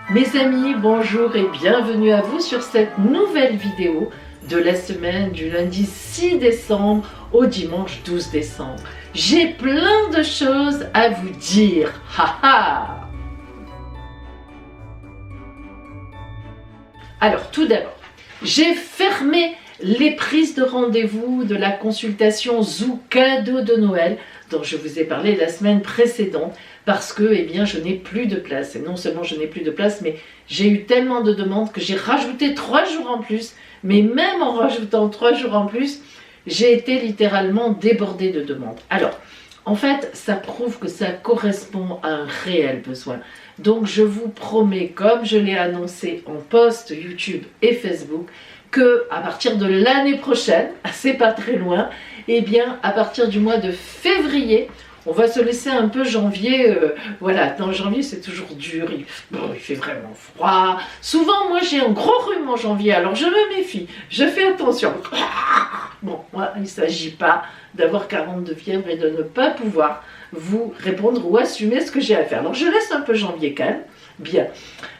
Mes amis, bonjour et bienvenue à vous sur cette nouvelle vidéo de la semaine du lundi 6 décembre au dimanche 12 décembre. J'ai plein de choses à vous dire. Ha! Alors tout d'abord, j'ai fermé les prises de rendez-vous de la consultation Zoo cadeau de Noël dont je vous ai parlé la semaine précédente parce que je n'ai plus de place. Et non seulement je n'ai plus de place, mais j'ai eu tellement de demandes que j'ai rajouté 3 jours en plus. Mais même en rajoutant 3 jours en plus, j'ai été littéralement débordée de demandes. Alors, en fait, ça prouve que ça correspond à un réel besoin. Donc je vous promets, comme je l'ai annoncé en post YouTube et Facebook, que à partir de l'année prochaine, c'est pas très loin, à partir du mois de février, on va se laisser un peu janvier, dans janvier c'est toujours dur, il fait vraiment froid. Souvent moi j'ai un gros rhume en janvier, alors je me méfie, je fais attention. Bon, moi il ne s'agit pas d'avoir 42 fièvre et de ne pas pouvoir vous répondre ou assumer ce que j'ai à faire. Alors je laisse un peu janvier calme, bien.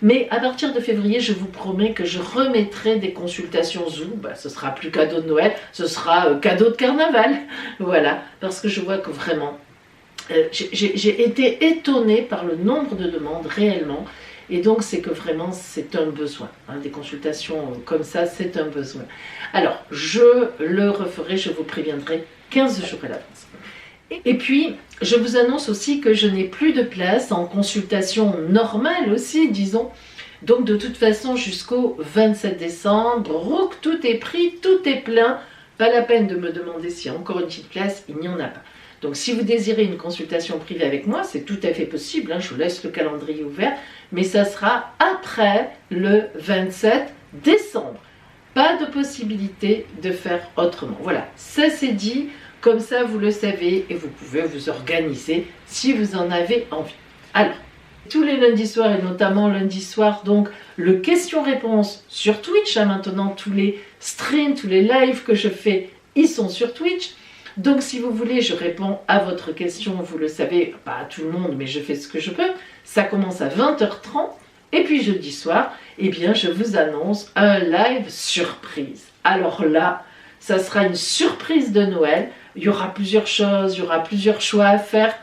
Mais à partir de février, je vous promets que je remettrai des consultations Zoom. Ce sera plus cadeau de Noël, ce sera cadeau de carnaval. Voilà, parce que je vois que vraiment, j'ai été étonnée par le nombre de demandes réellement. Et donc c'est que vraiment c'est un besoin. Des consultations comme ça, c'est un besoin. Alors, je le referai, je vous préviendrai 15 jours à l'avance. Et puis, je vous annonce aussi que je n'ai plus de place en consultation normale aussi, disons. Donc, de toute façon, jusqu'au 27 décembre, tout est pris, tout est plein. Pas la peine de me demander s'il y a encore une petite place, il n'y en a pas. Donc, si vous désirez une consultation privée avec moi, c'est tout à fait possible. Je vous laisse le calendrier ouvert. Mais ça sera après le 27 décembre. Pas de possibilité de faire autrement. Voilà, ça c'est dit. Comme ça, vous le savez et vous pouvez vous organiser si vous en avez envie. Alors, tous les lundis soirs et notamment lundi soir, donc le question-réponse sur Twitch. Maintenant, tous les streams, tous les lives que je fais, ils sont sur Twitch. Donc, si vous voulez, je réponds à votre question. Vous le savez, pas à tout le monde, mais je fais ce que je peux. Ça commence à 20h30. Et puis, jeudi soir, je vous annonce un live surprise. Alors là, ça sera une surprise de Noël. Il y aura plusieurs choses, il y aura plusieurs choix à faire.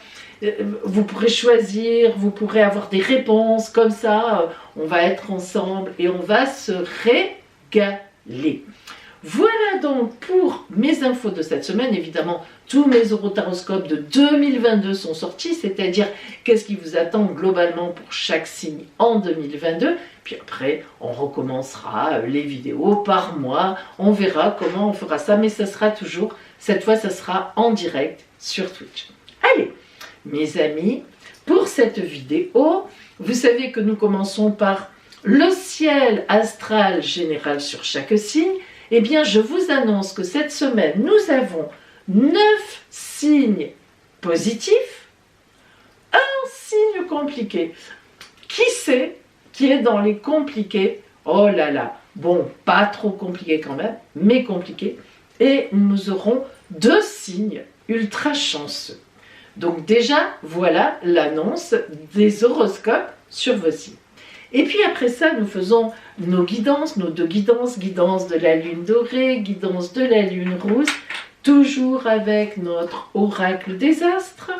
Vous pourrez choisir, vous pourrez avoir des réponses comme ça. On va être ensemble et on va se régaler. Voilà donc pour mes infos de cette semaine. Évidemment, tous mes horotaroscopes de 2022 sont sortis, c'est-à-dire qu'est-ce qui vous attend globalement pour chaque signe en 2022. Puis après, on recommencera les vidéos par mois. On verra comment on fera ça, mais ça sera toujours, cette fois, ça sera en direct sur Twitch. Allez, mes amis, pour cette vidéo, vous savez que nous commençons par le ciel astral général sur chaque signe. Je vous annonce que cette semaine, nous avons 9 signes positifs, un signe compliqué. Qui c'est qui est dans les compliqués? Oh là là, bon, pas trop compliqué quand même, mais compliqué. Et nous aurons 2 signes ultra chanceux. Donc déjà, voilà l'annonce des horoscopes sur vos signes. Et puis après ça, nous faisons nos guidances, nos 2 guidances, guidance de la lune dorée, guidance de la lune rousse, toujours avec notre oracle des astres,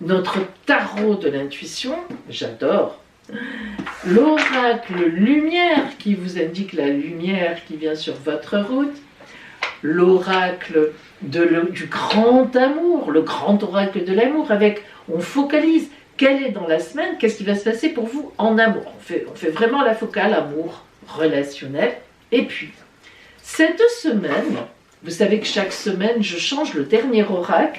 notre tarot de l'intuition, j'adore, l'oracle lumière qui vous indique la lumière qui vient sur votre route, l'oracle du grand amour, le grand oracle de l'amour, avec, on focalise, quelle est dans la semaine, qu'est-ce qui va se passer pour vous en amour. On fait vraiment la focale amour relationnel. Et puis, cette semaine, vous savez que chaque semaine, je change le dernier oracle,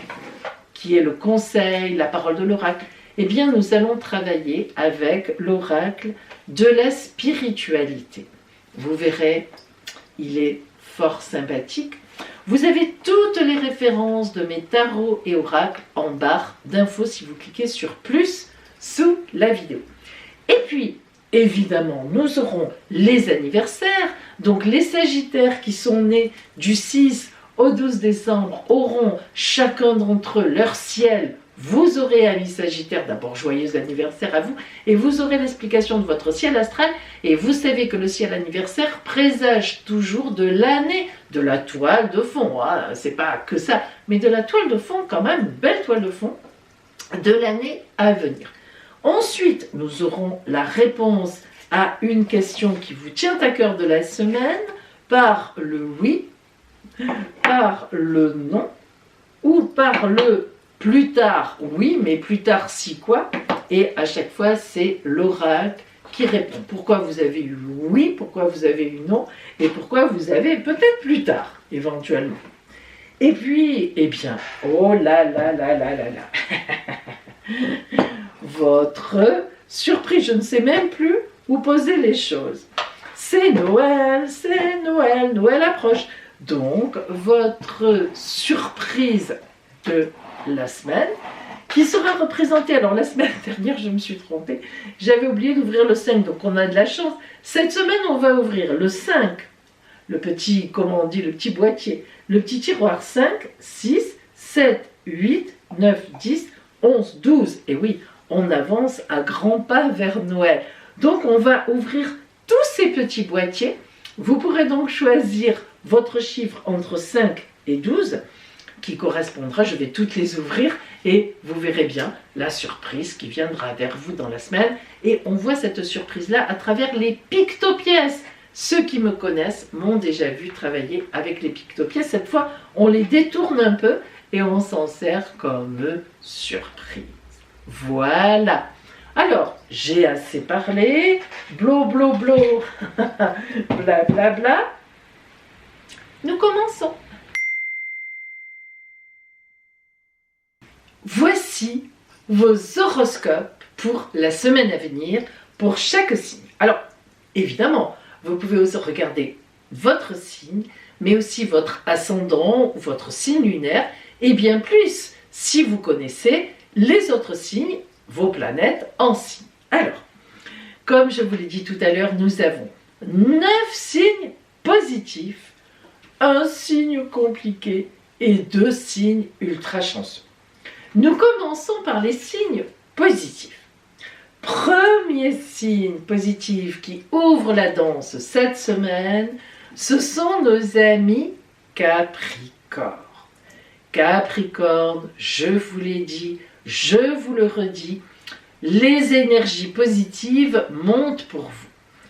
qui est le conseil, la parole de l'oracle. Nous allons travailler avec l'oracle de la spiritualité. Vous verrez, il est fort sympathique. Vous avez toutes les références de mes tarots et oracles en barre d'infos si vous cliquez sur plus sous la vidéo. Et puis, évidemment, nous aurons les anniversaires. Donc, les Sagittaires qui sont nés du 6 au 12 décembre auront chacun d'entre eux leur ciel vous aurez amis Sagittaire, d'abord joyeux anniversaire à vous, et vous aurez l'explication de votre ciel astral, et vous savez que le ciel anniversaire présage toujours de l'année, de la toile de fond, hein, c'est pas que ça, mais de la toile de fond quand même, belle toile de fond, de l'année à venir. Ensuite, nous aurons la réponse à une question qui vous tient à cœur de la semaine, par le oui, par le non, ou par le plus tard oui, mais plus tard si quoi, et à chaque fois c'est l'oracle qui répond. Pourquoi vous avez eu oui, pourquoi vous avez eu non, et pourquoi vous avez peut-être plus tard, éventuellement. Et puis, eh bien, oh là là là là là là, votre surprise, je ne sais même plus où poser les choses. C'est Noël, Noël approche. Donc, votre surprise de la semaine, qui sera représentée, alors la semaine dernière, je me suis trompée, j'avais oublié d'ouvrir le 5, donc on a de la chance. Cette semaine, on va ouvrir le 5, le petit, comment on dit, le petit boîtier, le petit tiroir 5, 6, 7, 8, 9, 10, 11, 12. Et oui, on avance à grands pas vers Noël. Donc, on va ouvrir tous ces petits boîtiers. Vous pourrez donc choisir votre chiffre entre 5 et 12 qui correspondra, je vais toutes les ouvrir et vous verrez bien la surprise qui viendra vers vous dans la semaine. Et on voit cette surprise-là à travers les pictopièces. Ceux qui me connaissent m'ont déjà vu travailler avec les pictopièces. Cette fois, on les détourne un peu et on s'en sert comme surprise. Voilà. Alors, j'ai assez parlé, blo blo blo, bla bla bla. Nous commençons. Voici vos horoscopes pour la semaine à venir, pour chaque signe. Alors, évidemment, vous pouvez aussi regarder votre signe, mais aussi votre ascendant ou votre signe lunaire, et bien plus, si vous connaissez les autres signes, vos planètes en signe. Alors, comme je vous l'ai dit tout à l'heure, nous avons 9 signes positifs, un signe compliqué et 2 signes ultra chanceux. Nous commençons par les signes positifs. Premier signe positif qui ouvre la danse cette semaine, ce sont nos amis Capricorne. Capricorne, je vous l'ai dit, je vous le redis, les énergies positives montent pour vous.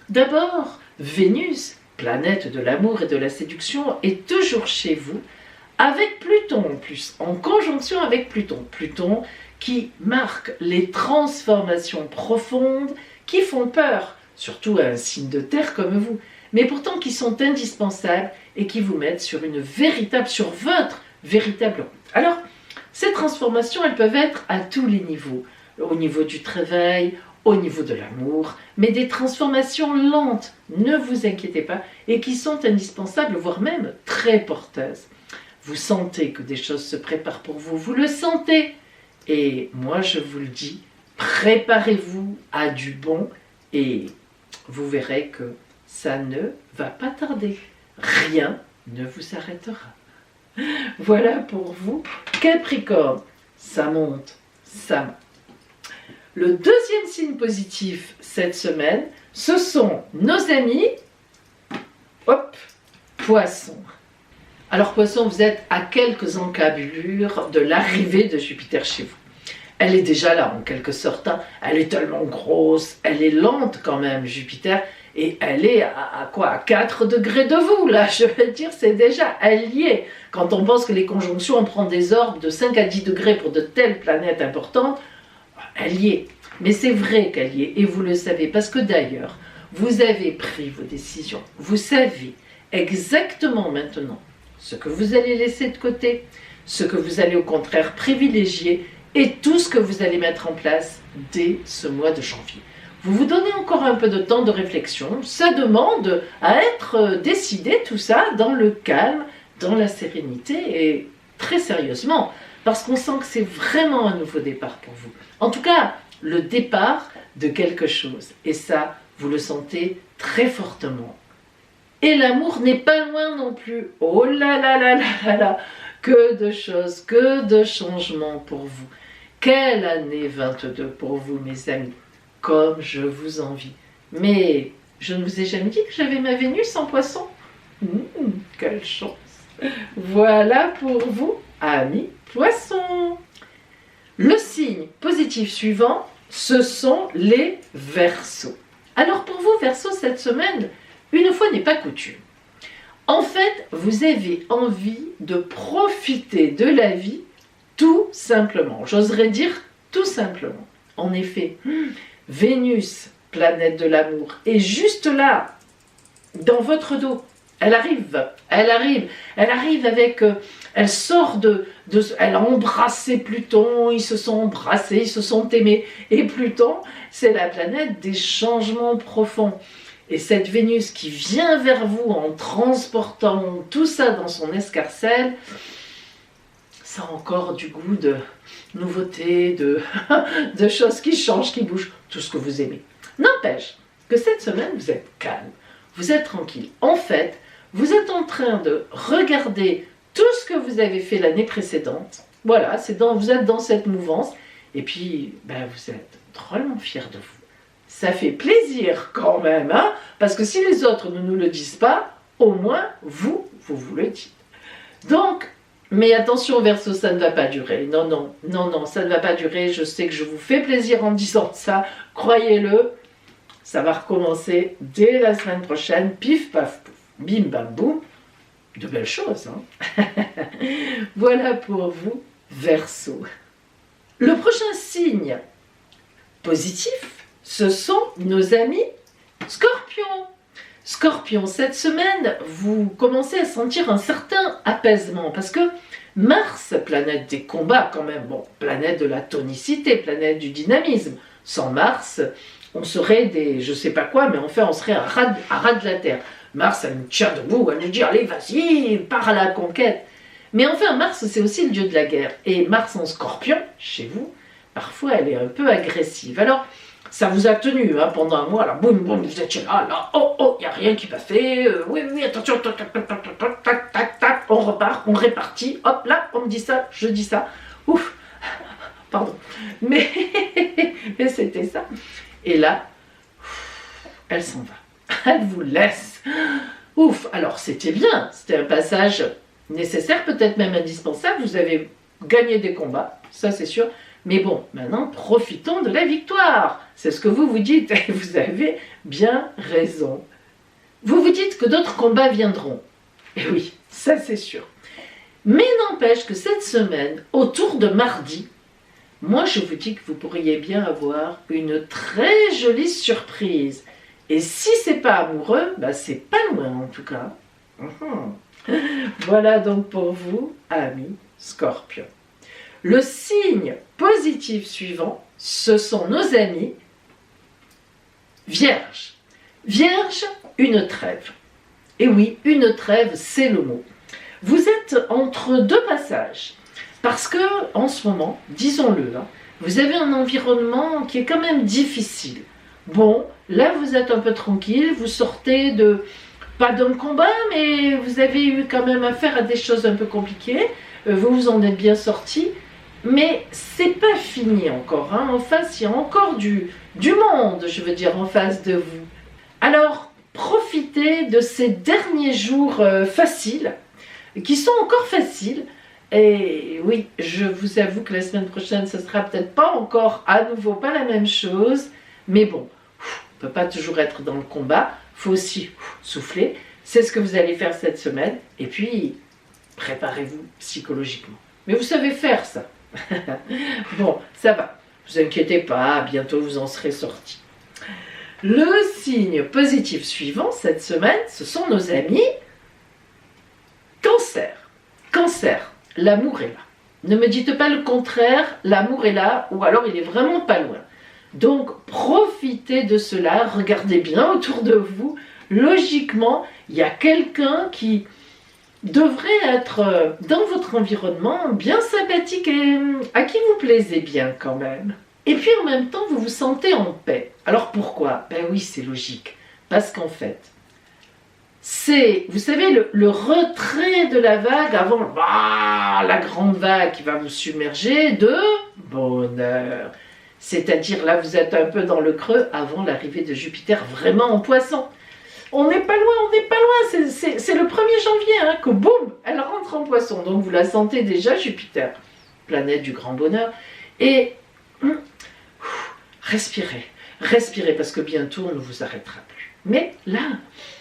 D'abord, Vénus, planète de l'amour et de la séduction, est toujours chez vous, avec Pluton en plus, en conjonction avec Pluton. Pluton qui marque les transformations profondes qui font peur, surtout à un signe de terre comme vous, mais pourtant qui sont indispensables et qui vous mettent sur votre véritable route. Alors, ces transformations, elles peuvent être à tous les niveaux, au niveau du travail, au niveau de l'amour, mais des transformations lentes, ne vous inquiétez pas, et qui sont indispensables, voire même très porteuses. Vous sentez que des choses se préparent pour vous, vous le sentez. Et moi, je vous le dis, préparez-vous à du bon et vous verrez que ça ne va pas tarder. Rien ne vous arrêtera. Voilà pour vous, Capricorne. Ça monte, ça monte. Le deuxième signe positif cette semaine, ce sont nos amis, Poissons. Alors Poissons, vous êtes à quelques encablures de l'arrivée de Jupiter chez vous. Elle est déjà là en quelque sorte, hein. Elle est tellement grosse, elle est lente quand même Jupiter, et elle est à quoi? À 4 degrés de vous, là, je veux dire, c'est déjà, elle y est. Quand on pense que les conjonctions, on prend des orbes de 5 à 10 degrés pour de telles planètes importantes, elle y est. Mais c'est vrai qu'elle y est, et vous le savez, parce que d'ailleurs, vous avez pris vos décisions. Vous savez exactement maintenant ce que vous allez laisser de côté, ce que vous allez au contraire privilégier, et tout ce que vous allez mettre en place dès ce mois de janvier. Vous vous donnez encore un peu de temps de réflexion, ça demande à être décidé tout ça dans le calme, dans la sérénité et très sérieusement, parce qu'on sent que c'est vraiment un nouveau départ pour vous. En tout cas, le départ de quelque chose, et ça, vous le sentez très fortement. Et l'amour n'est pas loin non plus, oh là là là là là là, que de choses, que de changements pour vous. Quelle année 22 pour vous, mes amis, comme je vous envie. Mais je ne vous ai jamais dit que j'avais ma Vénus en Poisson. Quelle chance. Voilà pour vous, amis Poissons. Le signe positif suivant, ce sont les Verseaux. Alors pour vous, Verseaux, cette semaine, une fois n'est pas coutume. En fait, vous avez envie de profiter de la vie tout simplement. J'oserais dire tout simplement. En effet, Vénus, planète de l'amour, est juste là, dans votre dos. Elle arrive avec, elle sort elle a embrassé Pluton, ils se sont embrassés, ils se sont aimés. Et Pluton, c'est la planète des changements profonds. Et cette Vénus qui vient vers vous en transportant tout ça dans son escarcelle, ça a encore du goût de nouveauté, de choses qui changent, qui bougent, tout ce que vous aimez. N'empêche que cette semaine, vous êtes calme, vous êtes tranquille. En fait, vous êtes en train de regarder tout ce que vous avez fait l'année précédente. Voilà, vous êtes dans cette mouvance. Et puis, vous êtes drôlement fiers de vous. Ça fait plaisir quand même, hein, parce que si les autres ne nous le disent pas, au moins, vous le dites. Donc, mais attention Verseau, ça ne va pas durer. Non, ça ne va pas durer. Je sais que je vous fais plaisir en disant ça. Croyez-le, ça va recommencer dès la semaine prochaine. Pif, paf, pouf, bim, bam, boum. De belles choses, hein. Voilà pour vous, Verseau. Le prochain signe positif, ce sont nos amis Scorpions. Scorpion, cette semaine, vous commencez à sentir un certain apaisement parce que Mars, planète des combats quand même, bon, planète de la tonicité, planète du dynamisme. Sans Mars, on serait des je sais pas quoi, mais enfin on serait à ras de la terre. Mars, elle nous tient debout, elle nous dit allez vas-y, pars à la conquête. Mais enfin Mars, c'est aussi le dieu de la guerre. Et Mars en Scorpion, chez vous, parfois elle est un peu agressive. Alors, ça vous a tenu hein, pendant un mois, alors boum, boum, vous étiez là, oh, il n'y a rien qui passait, oui, attention, tac, on repart, on répartit, hop, là, on me dit ça, je dis ça, ouf, pardon, mais c'était ça. Et là, elle s'en va, elle vous laisse, ouf, alors c'était bien, c'était un passage nécessaire, peut-être même indispensable, vous avez gagné des combats, ça c'est sûr. Mais bon, maintenant, profitons de la victoire. C'est ce que vous vous dites, et vous avez bien raison. Vous vous dites que d'autres combats viendront. Et oui, ça c'est sûr. Mais n'empêche que cette semaine, autour de mardi, moi je vous dis que vous pourriez bien avoir une très jolie surprise. Et si c'est pas amoureux, c'est pas loin en tout cas. Voilà donc pour vous, amis Scorpions. Le signe positif suivant, ce sont nos amis Vierges. Vierge, une trêve. Et oui, une trêve, c'est le mot. Vous êtes entre deux passages. Parce que, en ce moment, disons-le, hein, vous avez un environnement qui est quand même difficile. Bon, là vous êtes un peu tranquille, vous sortez pas d'un combat, mais vous avez eu quand même affaire à des choses un peu compliquées. Vous vous en êtes bien sorti. Mais c'est pas fini encore, hein. En face, il y a encore du monde, je veux dire, en face de vous. Alors, profitez de ces derniers jours faciles, qui sont encore faciles. Et oui, je vous avoue que la semaine prochaine, ce sera peut-être pas encore à nouveau pas la même chose. Mais bon, on ne peut pas toujours être dans le combat, il faut aussi souffler. C'est ce que vous allez faire cette semaine. Et puis, préparez-vous psychologiquement. Mais vous savez faire ça. Bon, ça va, vous inquiétez pas, bientôt vous en serez sortis. Le signe positif suivant cette semaine, ce sont nos amis Cancer. Cancer, l'amour est là. Ne me dites pas le contraire, l'amour est là, ou alors il est vraiment pas loin. Donc profitez de cela, regardez bien autour de vous. Logiquement, il y a quelqu'un qui devrait être dans votre environnement bien sympathique et à qui vous plaisez bien quand même. Et puis en même temps, vous vous sentez en paix. Alors pourquoi? Ben oui, c'est logique. Parce qu'en fait, c'est, vous savez, le retrait de la vague avant la grande vague qui va vous submerger de bonheur. C'est-à-dire, là, vous êtes un peu dans le creux avant l'arrivée de Jupiter vraiment en Poisson. On n'est pas loin, on n'est pas loin. C'est le 1er janvier hein, que boum, elle rentre en Poisson. Donc vous la sentez déjà, Jupiter, planète du grand bonheur. Et respirez, respirez, parce que bientôt on ne vous arrêtera plus. Mais là,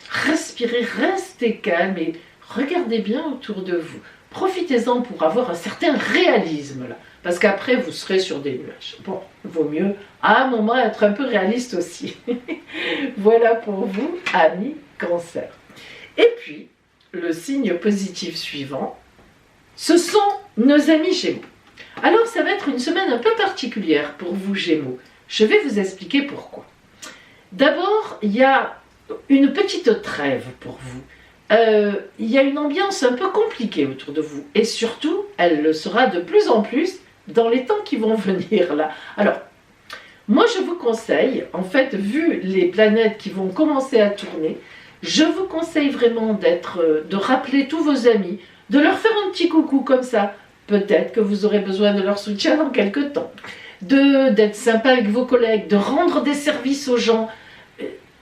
respirez, restez calme et regardez bien autour de vous. Profitez-en pour avoir un certain réalisme là. Parce qu'après, vous serez sur des nuages. Bon, il vaut mieux à un moment être un peu réaliste aussi. Voilà pour vous, amis Cancer. Et puis, le signe positif suivant, ce sont nos amis Gémeaux. Alors, ça va être une semaine un peu particulière pour vous Gémeaux. Je vais vous expliquer pourquoi. D'abord, il y a une petite trêve pour vous. Il y a une ambiance un peu compliquée autour de vous. Et surtout, elle le sera de plus en plus dans les temps qui vont venir là. Alors, moi je vous conseille, en fait, vu les planètes qui vont commencer à tourner, je vous conseille vraiment de rappeler tous vos amis, de leur faire un petit coucou comme ça. Peut-être que vous aurez besoin de leur soutien dans quelques temps. D'être sympa avec vos collègues, de rendre des services aux gens.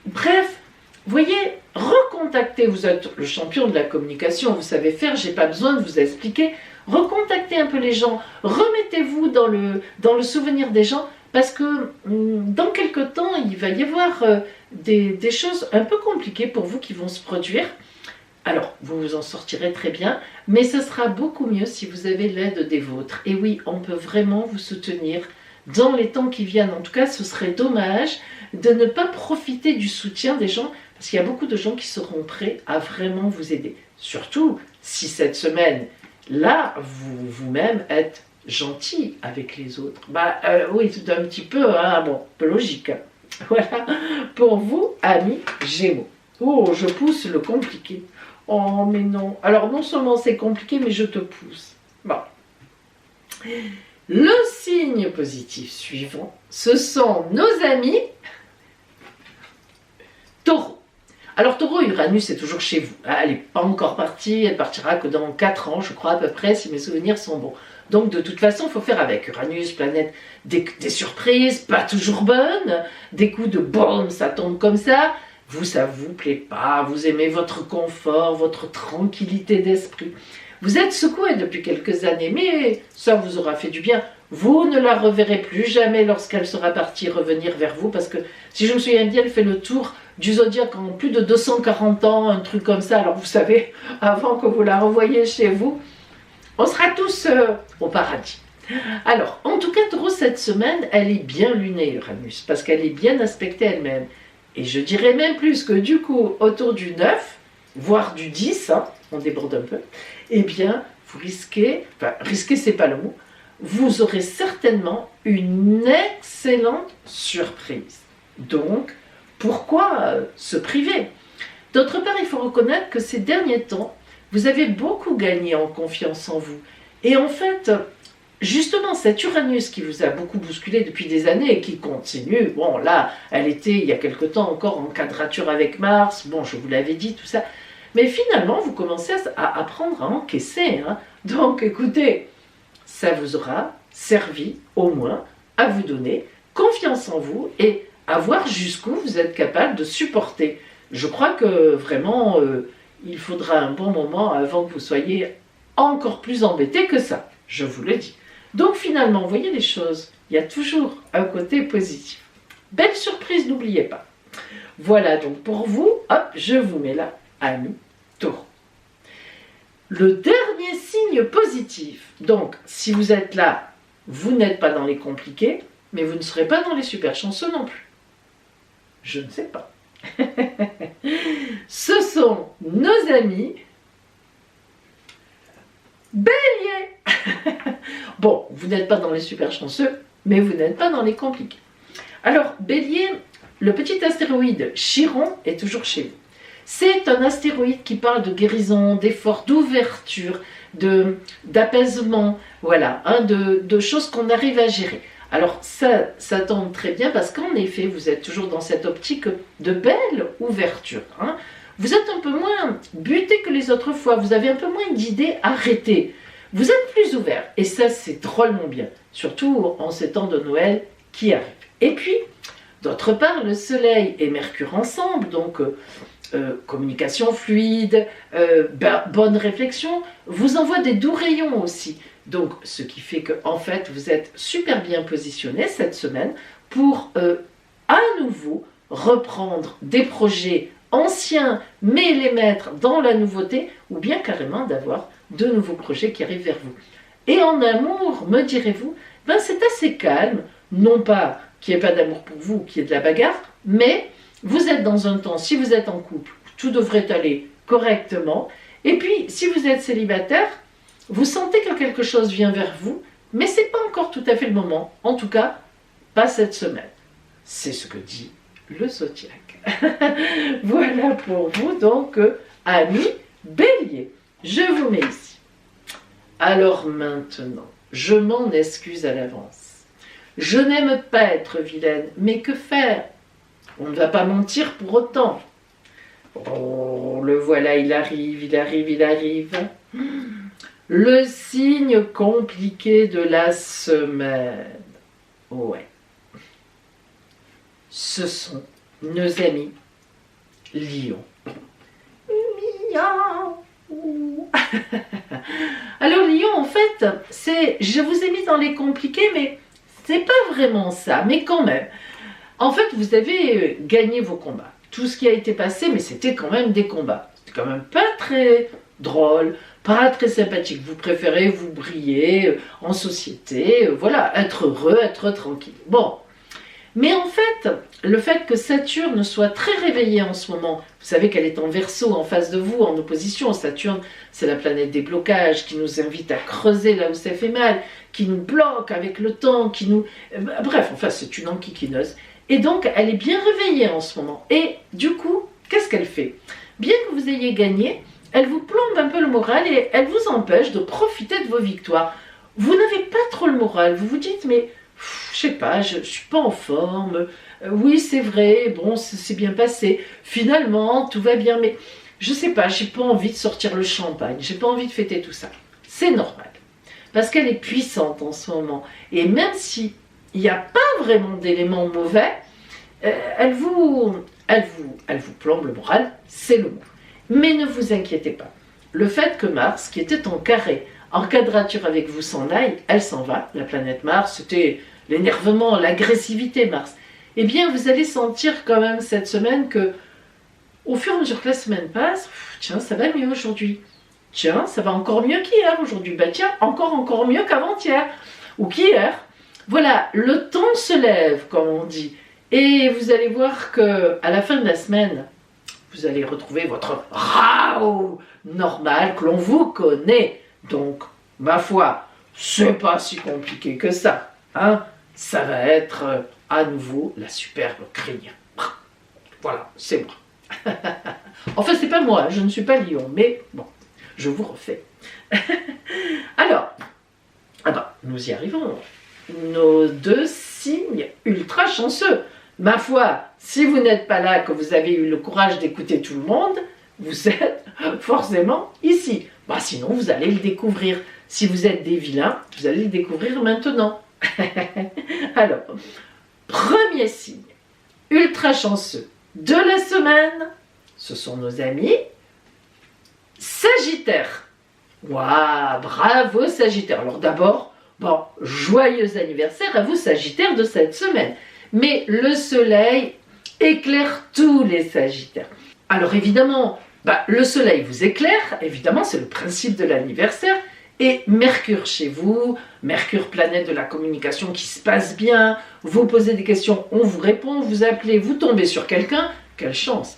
Bref, voyez, recontactez, vous êtes le champion de la communication, vous savez faire, j'ai pas besoin de vous expliquer. Recontactez un peu les gens, remettez-vous dans le souvenir des gens, parce que dans quelque temps, il va y avoir des choses un peu compliquées pour vous qui vont se produire. Alors, vous vous en sortirez très bien, mais ce sera beaucoup mieux si vous avez l'aide des vôtres. Et oui, on peut vraiment vous soutenir dans les temps qui viennent. En tout cas, ce serait dommage de ne pas profiter du soutien des gens, parce qu'il y a beaucoup de gens qui seront prêts à vraiment vous aider. Surtout si cette semaine, là, vous-même êtes gentil avec les autres. Oui, tout un petit peu, hein, bon, un peu logique. Voilà, pour vous, amis Gémeaux. Oh, je pousse le compliqué. Oh, mais non. Alors, non seulement c'est compliqué, mais je te pousse. Bon. Le signe positif suivant, ce sont nos amis Taureaux. Alors Taureau, Uranus est toujours chez vous. Elle n'est pas encore partie, elle partira que dans 4 ans, je crois à peu près, si mes souvenirs sont bons. Donc de toute façon, il faut faire avec. Uranus, planète des surprises, pas toujours bonnes, des coups de boum, ça tombe comme ça. Vous, ça ne vous plaît pas, vous aimez votre confort, votre tranquillité d'esprit. Vous êtes secoué depuis quelques années, mais ça vous aura fait du bien. Vous ne la reverrez plus jamais lorsqu'elle sera partie revenir vers vous, parce que si je me souviens bien, elle fait le tour du zodiaque en plus de 240 ans, un truc comme ça. Alors vous savez, avant que vous la revoyiez chez vous, on sera tous au paradis. Alors, en tout cas, Taureau, cette semaine, elle est bien lunée, Uranus, parce qu'elle est bien aspectée elle-même. Et je dirais même plus que du coup, autour du 9, voire du 10, hein, on déborde un peu, eh bien, vous risquez, enfin, risquer, c'est pas le mot, vous aurez certainement une excellente surprise. Donc, pourquoi se priver? D'autre part, il faut reconnaître que ces derniers temps, vous avez beaucoup gagné en confiance en vous. Et en fait, justement, cette Uranus qui vous a beaucoup bousculé depuis des années et qui continue, bon là, elle était il y a quelque temps encore en quadrature avec Mars, bon, je vous l'avais dit, tout ça, mais finalement, vous commencez à apprendre à encaisser. Hein. Donc, écoutez, ça vous aura servi au moins à vous donner confiance en vous et à voir jusqu'où vous êtes capable de supporter. Je crois que vraiment, il faudra un bon moment avant que vous soyez encore plus embêté que ça, je vous le dis. Donc finalement, vous voyez les choses, il y a toujours un côté positif. Belle surprise, n'oubliez pas. Voilà donc pour vous, hop, je vous mets là, amis Taureau. Le dernier signe positif, donc si vous êtes là, vous n'êtes pas dans les compliqués, mais vous ne serez pas dans les super chanceux non plus. Je ne sais pas. Ce sont nos amis Bélier. Bon, vous n'êtes pas dans les super chanceux, mais vous n'êtes pas dans les compliqués. Alors, Bélier, le petit astéroïde Chiron est toujours chez vous. C'est un astéroïde qui parle de guérison, d'effort, d'ouverture, d'apaisement, voilà, hein, de choses qu'on arrive à gérer. Alors ça tombe très bien parce qu'en effet, vous êtes toujours dans cette optique de belle ouverture. Hein. Vous êtes un peu moins buté que les autres fois, vous avez un peu moins d'idées arrêtées. Vous êtes plus ouvert, et ça c'est drôlement bien, surtout en ces temps de Noël qui arrivent. Et puis, d'autre part, le Soleil et Mercure ensemble, donc communication fluide, bonne réflexion, vous envoie des doux rayons aussi. Donc, ce qui fait que, en fait, vous êtes super bien positionné cette semaine pour à nouveau reprendre des projets anciens, mais les mettre dans la nouveauté, ou bien carrément d'avoir de nouveaux projets qui arrivent vers vous. Et en amour, me direz-vous, ben c'est assez calme, non pas qu'il n'y ait pas d'amour pour vous, qu'il y ait de la bagarre, mais vous êtes dans un temps, si vous êtes en couple, tout devrait aller correctement, et puis si vous êtes célibataire, vous sentez que quelque chose vient vers vous, mais ce n'est pas encore tout à fait le moment, en tout cas, pas cette semaine. C'est ce que dit le zodiaque. Voilà pour vous, donc, amis Bélier. Je vous mets ici. Alors maintenant, je m'en excuse à l'avance. Je n'aime pas être vilaine, mais que faire? On ne va pas mentir pour autant. Oh, le voilà, il arrive, il arrive, il arrive. Le signe compliqué de la semaine. Ouais. Ce sont nos amis Lion. Miaou. Alors Lion, en fait, je vous ai mis dans les compliqués, mais c'est pas vraiment ça, mais quand même. En fait, vous avez gagné vos combats. Tout ce qui a été passé, mais c'était quand même des combats. C'était quand même pas très drôle, pas très sympathique. Vous préférez vous briller en société, voilà, être heureux, être tranquille. Bon. Mais en fait, le fait que Saturne soit très réveillée en ce moment, vous savez qu'elle est en Verseau, en face de vous, en opposition. Saturne, c'est la planète des blocages, qui nous invite à creuser là où ça fait mal, qui nous bloque avec le temps, qui nous... Bref, enfin, c'est une enquiquineuse. Et donc, elle est bien réveillée en ce moment. Et du coup, qu'est-ce qu'elle fait? Bien que vous ayez gagné, elle vous plombe un peu le moral et elle vous empêche de profiter de vos victoires. Vous n'avez pas trop le moral, vous vous dites, mais... je sais pas, je suis pas en forme, oui c'est vrai, bon c'est bien passé, finalement tout va bien, mais je sais pas, j'ai pas envie de sortir le champagne, j'ai pas envie de fêter tout ça. C'est normal, parce qu'elle est puissante en ce moment, et même s'il n'y a pas vraiment d'éléments mauvais, elle vous plombe le moral, c'est le mot. Mais ne vous inquiétez pas, le fait que Mars, qui était en carré, en quadrature avec vous s'en aille, elle s'en va, la planète Mars, c'était l'énervement, l'agressivité Mars. Eh bien, vous allez sentir quand même cette semaine que, au fur et à mesure que la semaine passe, tiens, ça va mieux aujourd'hui. Tiens, ça va encore mieux qu'hier aujourd'hui. Bah tiens, encore mieux qu'avant-hier. Ou qu'hier. Voilà, le temps se lève, comme on dit. Et vous allez voir que à la fin de la semaine, vous allez retrouver votre Rao normal que l'on vous connaît. Donc, ma foi, c'est pas si compliqué que ça. Hein, ça va être à nouveau la superbe Crigne. Voilà, c'est moi. Enfin, c'est pas moi, je ne suis pas Lion, mais bon, je vous refais. Alors, nous y arrivons. Nos deux signes ultra chanceux. Ma foi, si vous n'êtes pas là, que vous avez eu le courage d'écouter tout le monde, vous êtes forcément ici. Bah, sinon, vous allez le découvrir. Si vous êtes des vilains, vous allez le découvrir maintenant. Alors, premier signe ultra chanceux de la semaine, ce sont nos amis Sagittaire. Waouh, bravo Sagittaire. Alors d'abord, bon, joyeux anniversaire à vous Sagittaire de cette semaine. Mais le soleil éclaire tous les Sagittaires. Alors évidemment, le soleil vous éclaire, évidemment c'est le principe de l'anniversaire, et Mercure chez vous, Mercure planète de la communication qui se passe bien, vous posez des questions, on vous répond, vous appelez, vous tombez sur quelqu'un, quelle chance.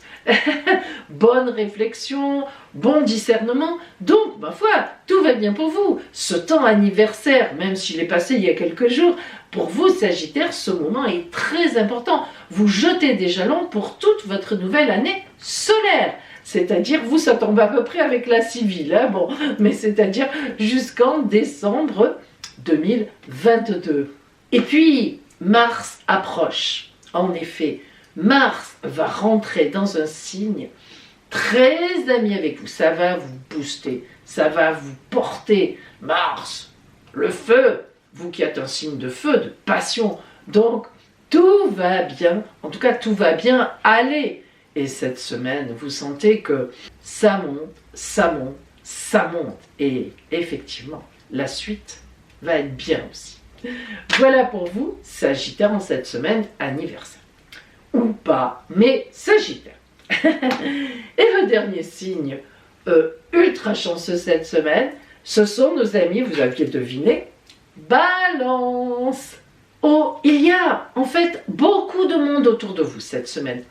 Bonne réflexion, bon discernement, donc ma foi, tout va bien pour vous. Ce temps anniversaire, même s'il est passé il y a quelques jours, pour vous Sagittaire, ce moment est très important. Vous jetez des jalons pour toute votre nouvelle année solaire. C'est-à-dire, vous, ça tombe à peu près avec la civile, hein, bon, mais c'est-à-dire jusqu'en décembre 2022. Et puis, Mars approche. En effet, Mars va rentrer dans un signe très amis avec vous. Ça va vous booster, ça va vous porter. Mars, le feu, vous qui êtes un signe de feu, de passion. Donc, tout va bien. En tout cas, tout va bien aller. Et cette semaine, vous sentez que ça monte, ça monte, ça monte. Et effectivement, la suite va être bien aussi. Voilà pour vous, Sagittaire, en cette semaine anniversaire. Ou pas, mais Sagittaire. Et le dernier signe ultra chanceux cette semaine, ce sont nos amis, vous aviez deviné, Balance. Oh, il y a en fait beaucoup de monde autour de vous cette semaine.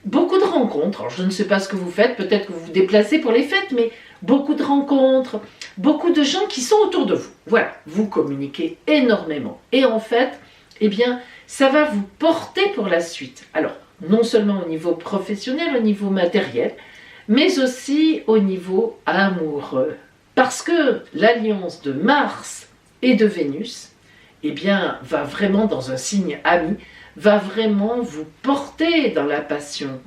Beaucoup de rencontres. Alors, je ne sais pas ce que vous faites, peut-être que vous vous déplacez pour les fêtes, mais beaucoup de rencontres, beaucoup de gens qui sont autour de vous. Voilà, vous communiquez énormément. Et en fait, eh bien, ça va vous porter pour la suite. Alors, non seulement au niveau professionnel, au niveau matériel, mais aussi au niveau amoureux. Parce que l'alliance de Mars et de Vénus, eh bien, va vraiment dans un signe ami, va vraiment vous porter dans la passion.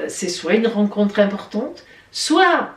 C'est soit une rencontre importante, soit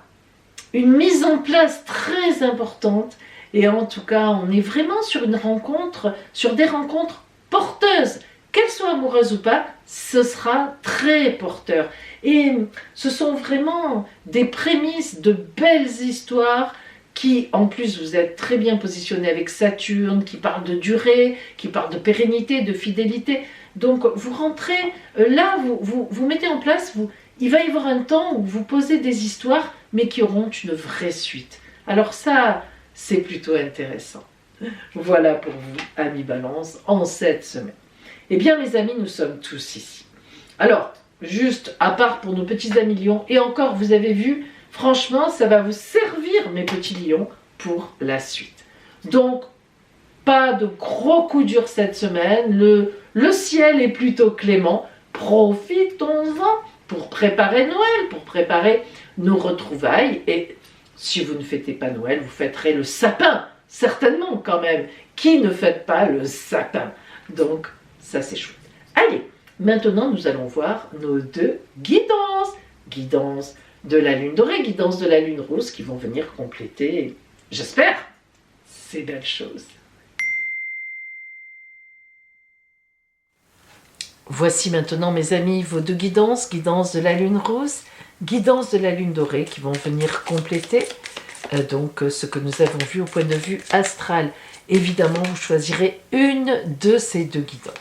une mise en place très importante. Et en tout cas, on est vraiment sur une rencontre, sur des rencontres porteuses. Qu'elles soient amoureuses ou pas, ce sera très porteur. Et ce sont vraiment des prémices de belles histoires qui, en plus, vous êtes très bien positionné avec Saturne, qui parle de durée, qui parle de pérennité, de fidélité. Donc, vous rentrez là, vous mettez en place, il va y avoir un temps où vous posez des histoires, mais qui auront une vraie suite. Alors ça, c'est plutôt intéressant. Voilà pour vous, amis Balance, en cette semaine. Eh bien, mes amis, nous sommes tous ici. Alors, juste à part pour nos petits amis lions, et encore, vous avez vu, franchement, ça va vous servir, mes petits lions, pour la suite. Donc, pas de gros coups durs cette semaine. Le ciel est plutôt clément. Profitons-en pour préparer Noël, pour préparer nos retrouvailles. Et si vous ne fêtez pas Noël, vous fêterez le sapin, certainement quand même. Qui ne fête pas le sapin? Donc, ça c'est chouette. Allez, maintenant nous allons voir nos deux guidances. Guidance de la lune dorée, guidance de la lune rouge qui vont venir compléter, j'espère, ces belles choses. Voici maintenant, mes amis, vos deux guidances, guidance de la lune rose, guidance de la lune dorée qui vont venir compléter donc ce que nous avons vu au point de vue astral. Évidemment, vous choisirez une de ces deux guidances.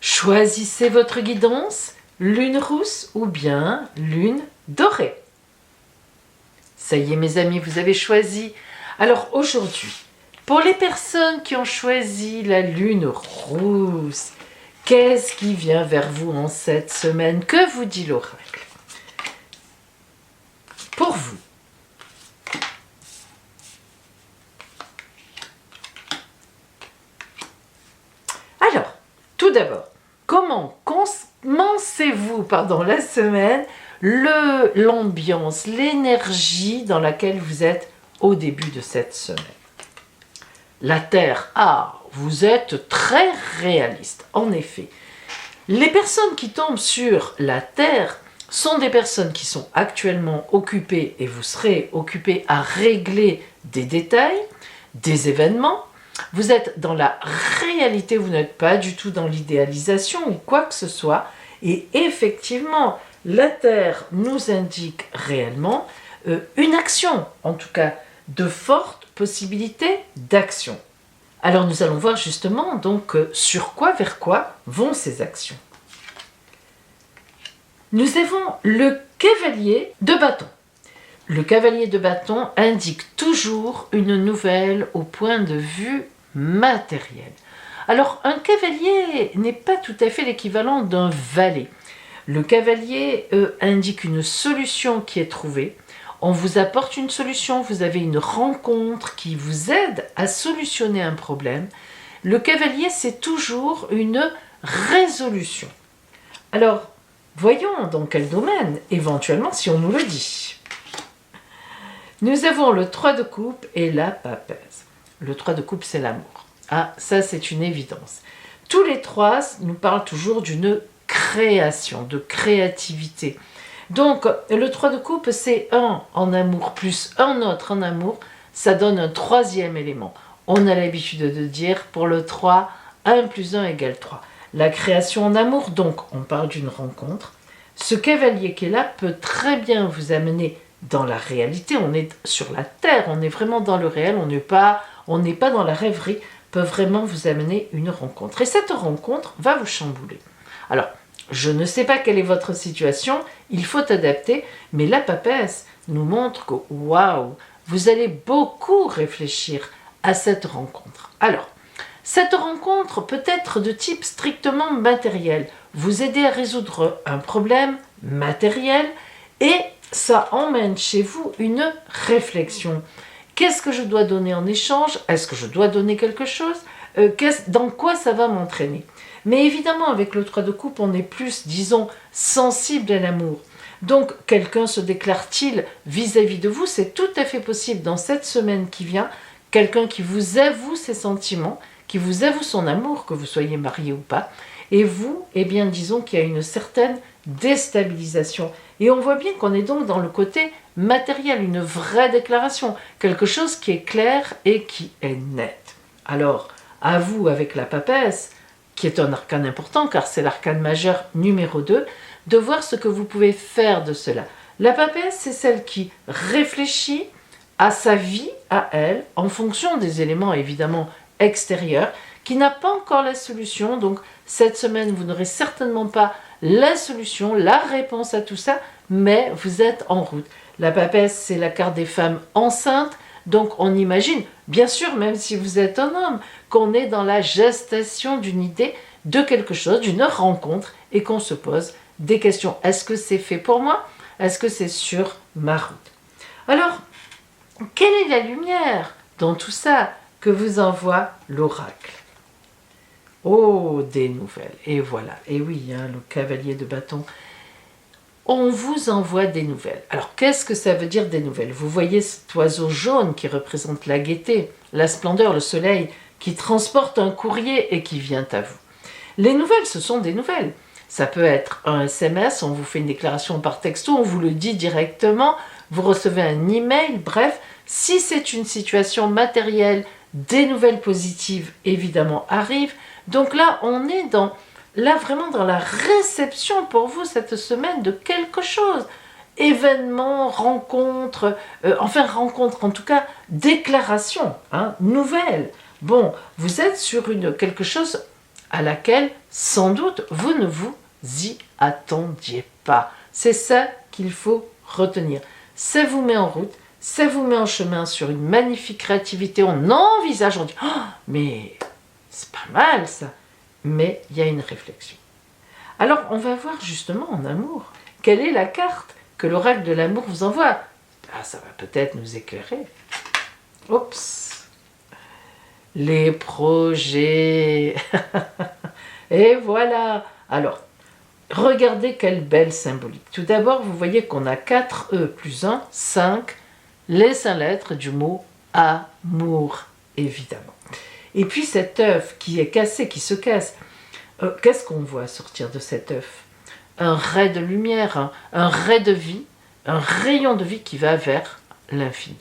Choisissez votre guidance, lune rousse ou bien lune dorée. Ça y est mes amis, vous avez choisi. Alors aujourd'hui, pour les personnes qui ont choisi la lune rousse, qu'est-ce qui vient vers vous en cette semaine? Que vous dit l'oracle? Pour vous, alors, tout d'abord, comment commencez-vous la semaine, l'ambiance, l'énergie dans laquelle vous êtes au début de cette semaine? La Terre, vous êtes très réaliste. En effet, les personnes qui tombent sur la Terre sont des personnes qui sont actuellement occupées, et vous serez occupés à régler des détails, des événements. Vous êtes dans la réalité, vous n'êtes pas du tout dans l'idéalisation ou quoi que ce soit. Et effectivement, la Terre nous indique réellement une action, en tout cas de fortes possibilités d'action. Alors nous allons voir justement donc sur quoi, vers quoi vont ces actions. Nous avons le cavalier de bâton. Le cavalier de bâton indique toujours une nouvelle au point de vue matériel. Alors, un cavalier n'est pas tout à fait l'équivalent d'un valet. Le cavalier indique une solution qui est trouvée. on vous apporte une solution, vous avez une rencontre qui vous aide à solutionner un problème. Le cavalier, c'est toujours une résolution. Alors, voyons dans quel domaine, éventuellement, si on nous le dit. Nous avons le 3 de coupe et la papesse. Le 3 de coupe, c'est l'amour. Ah, ça, c'est une évidence. Tous les trois nous parlent toujours d'une création, de créativité. Donc, le 3 de coupe, c'est 1 en amour plus un autre en amour. Ça donne un troisième élément. On a l'habitude de dire, pour le 3, 1 plus 1 égale 3. La création en amour, donc, on parle d'une rencontre. Ce cavalier qui est là peut très bien vous amener dans la réalité. On est sur la terre, on est vraiment dans le réel, on n'est pas dans la rêverie, peut vraiment vous amener une rencontre. Et cette rencontre va vous chambouler. Alors, je ne sais pas quelle est votre situation, il faut adapter, mais la papesse nous montre que, waouh, vous allez beaucoup réfléchir à cette rencontre. Alors, cette rencontre peut être de type strictement matériel, vous aider à résoudre un problème matériel et ça emmène chez vous une réflexion. Qu'est-ce que je dois donner en échange? Est-ce que je dois donner quelque chose? Dans quoi ça va m'entraîner? Mais évidemment, avec le 3 de coupe, on est plus, disons, sensible à l'amour. Donc, quelqu'un se déclare-t-il vis-à-vis de vous? C'est tout à fait possible dans cette semaine qui vient, quelqu'un qui vous avoue ses sentiments, qui vous avoue son amour, que vous soyez marié ou pas, et vous, eh bien, disons qu'il y a une certaine déstabilisation. Et on voit bien qu'on est donc dans le côté matériel, une vraie déclaration, quelque chose qui est clair et qui est net. Alors, à vous, avec la papesse, qui est un arcane important, car c'est l'arcane majeur numéro 2, de voir ce que vous pouvez faire de cela. La papesse, c'est celle qui réfléchit à sa vie, à elle, en fonction des éléments évidemment extérieurs, qui n'a pas encore la solution. Donc, cette semaine, vous n'aurez certainement pas la solution, la réponse à tout ça, mais vous êtes en route. La papesse, c'est la carte des femmes enceintes, donc on imagine, bien sûr, même si vous êtes un homme, qu'on est dans la gestation d'une idée, de quelque chose, d'une rencontre, et qu'on se pose des questions. Est-ce que c'est fait pour moi? Est-ce que c'est sur ma route? Alors, quelle est la lumière dans tout ça que vous envoie l'oracle? Oh, des nouvelles. Et voilà. Et oui, hein, le cavalier de bâton. On vous envoie des nouvelles. Alors, qu'est-ce que ça veut dire des nouvelles? Vous voyez cet oiseau jaune qui représente la gaieté, la splendeur, le soleil, qui transporte un courrier et qui vient à vous. Les nouvelles, ce sont des nouvelles. Ça peut être un SMS, on vous fait une déclaration par texto, on vous le dit directement, vous recevez un email, bref. Si c'est une situation matérielle, des nouvelles positives, évidemment, arrivent. Donc là, on est vraiment dans la réception pour vous cette semaine de quelque chose. Événement, rencontre, rencontre, en tout cas, déclaration, hein, nouvelle. Bon, vous êtes sur quelque chose à laquelle, sans doute, vous ne vous y attendiez pas. C'est ça qu'il faut retenir. Ça vous met en route, ça vous met en chemin sur une magnifique créativité. On envisage, on dit, oh, mais c'est pas mal ça. Mais il y a une réflexion. Alors, on va voir justement en amour. Quelle est la carte que l'oracle de l'amour vous envoie? Ah, ça va peut-être nous éclairer. Oups. Les projets. Et voilà. Alors, regardez quelle belle symbolique. Tout d'abord, vous voyez qu'on a 4 E plus 1, 5, les 5 lettres du mot amour, évidemment. Et puis cet œuf qui est cassé, qui se casse, qu'est-ce qu'on voit sortir de cet œuf? Un ray de lumière, un ray de vie, un rayon de vie qui va vers l'infini.